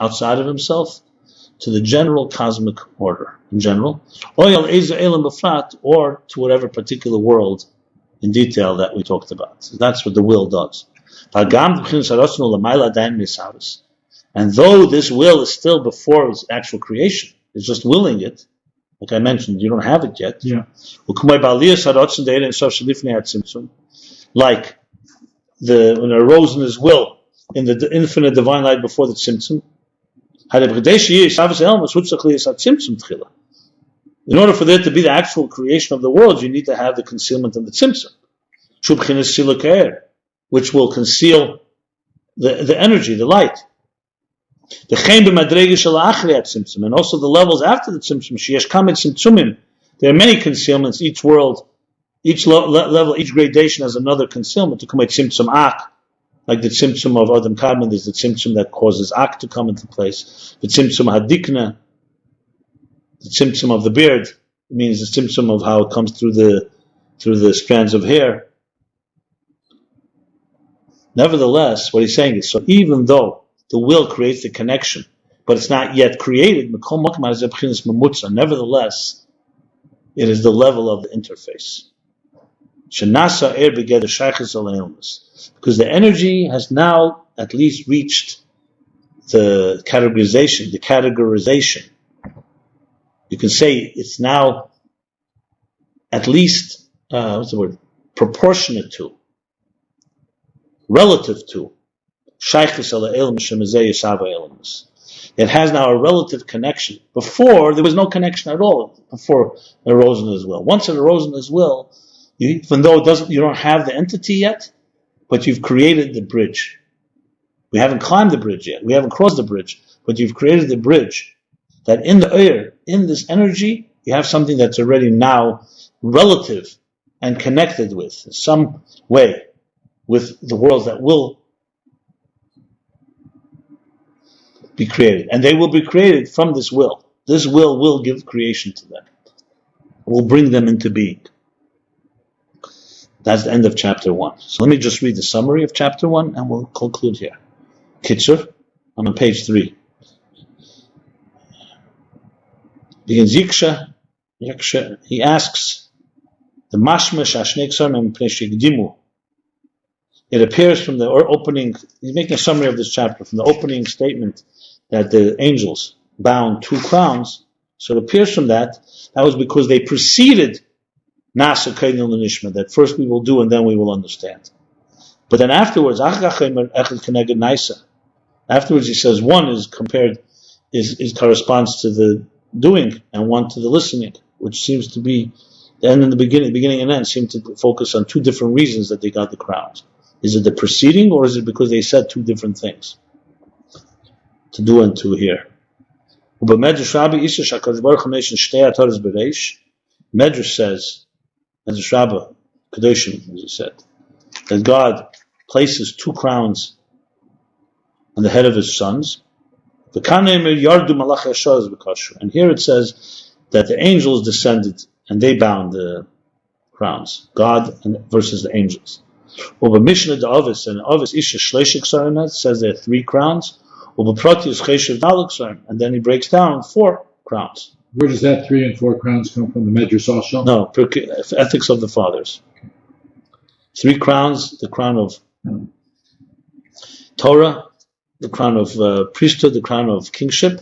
outside of himself to the general cosmic order in general, or to whatever particular world in detail that we talked about. So that's what the will does. And though this will is still before its actual creation, it's just willing it, like I mentioned, you don't have it yet. Yeah. Like when it arose in his will in the infinite divine light before the tzimtzum. In order for there to be the actual creation of the world, you need to have the concealment of the tzimtzum, which will conceal the energy, the light. And also the levels after the tzimtzum. There are many concealments. Each world, each level, each gradation has another concealment. To come at tzimtzum ak, like the tzimtzum of Adam Kadmon, there's the tzimtzum that causes ak to come into place. The tzimtzum hadikna, the tzimtzum of the beard, means the tzimtzum of how it comes through the strands of hair. Nevertheless, what he's saying is, so even though the will creates the connection, but it's not yet created, nevertheless, it is the level of the interface. Because the energy has now at least reached the categorization. You can say it's now at least, proportionate to, relative to, it has now a relative connection. Before, there was no connection at all, before it arose in his will. Once it arose in his will, even though you don't have the entity yet, but you've created the bridge. We haven't climbed the bridge yet. We haven't crossed the bridge, but you've created the bridge. That in the air, in this energy, you have something that's already now relative and connected with, some way, with the worlds that will be created. And they will be created from this will. This will give creation to them. It will bring them into being. That's the end of chapter 1. So let me just read the summary of chapter 1 and we'll conclude here. Ketser, I'm on page 3. Begins Yiksha, he asks, the Mashma Shashnek Sarmem Preshigdimu. it appears from the opening, he's making a summary of this chapter, from the opening statement that the angels bound 2 crowns. So it appears from that was because they preceded Nasa Kainil Nishma, that first we will do and then we will understand. But then afterwards, afterwards he says one is corresponds to the doing and one to the listening, which seems to be, and in the beginning and end seem to focus on 2 different reasons that they got the crowns. Is it the preceding, or is it because they said 2 different things? To do and to hear. But Medrash says, Medrash Rabbi Kadoshim, as he said, that God places 2 crowns on the head of his sons. And here it says that the angels descended and they bound the crowns. God versus the angels. Well, Mishnah the Ovis and Ovis Isha Shleshik Saramet says there are 3 crowns. And then he breaks down 4 crowns. Where does that 3 and 4 crowns come from? The Medrash also? No, Ethics of the Fathers. 3 crowns: the crown of Torah, the crown of priesthood, the crown of kingship.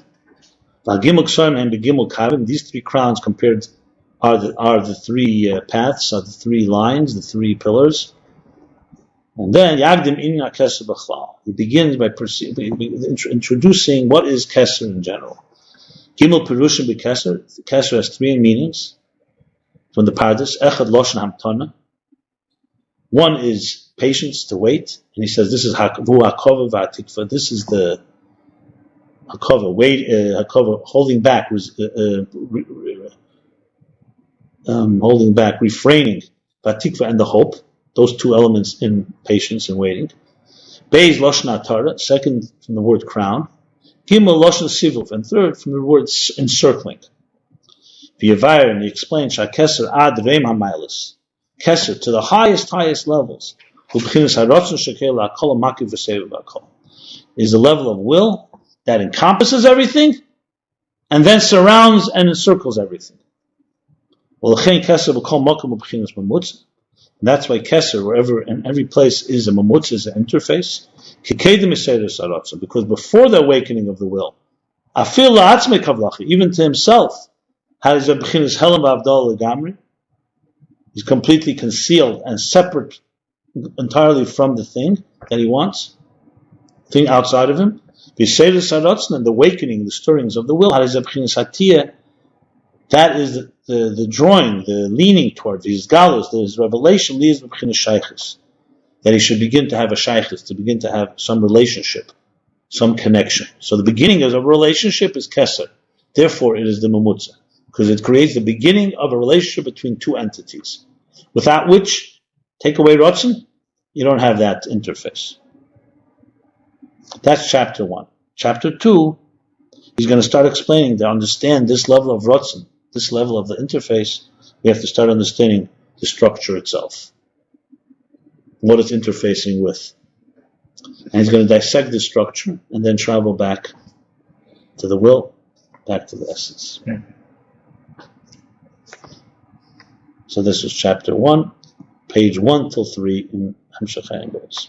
These 3 crowns compared are the 3 paths, are the 3 lines, the 3 pillars. And then Yagdim Inna Kesser B'chlal. He begins by introducing what is Kesser in general. Gimel Perushim B'Kesser. Kesser has 3 meanings from the Pardes. Echad Loshen Hamtana. One is patience, to wait, and he says this is Hakova V'Atikva. This is the Hakova, Hakova, holding back, refraining, V'Atikva, and the hope. Those 2 elements in patience and waiting. Beis Loshen Atara, second from the word crown. Gimel Loshen Sivuv, and third from the word encircling. V'Yavayir, and he explains Kesser ad Reim HaMailis. Kesser, to the highest levels, is the level of will that encompasses everything and then surrounds and encircles everything. And that's why Kesser, wherever in every place, is a mamutz, is an interface. Because before the awakening of the will, even to himself, he's completely concealed and separate entirely from the thing that he wants, thing outside of him. And the awakening, the stirrings of the will, that is the drawing, the leaning towards his galus, his revelation leads to shaykhis, that he should begin to have a shaykhis, to begin to have some relationship, some connection. So the beginning of a relationship is Kesser. Therefore, it is the mamutza, because it creates the beginning of a relationship between 2 entities. Without which, take away Ratzon, you don't have that interface. That's chapter 1. Chapter 2, he's going to start explaining, to understand this level of Ratzon, this level of the interface, we have to start understanding the structure itself, what it's interfacing with. And he's going to dissect the structure and then travel back to the will, back to the essence. So this is chapter 1, page 1 till 3 in Hemshech Ayin Beis.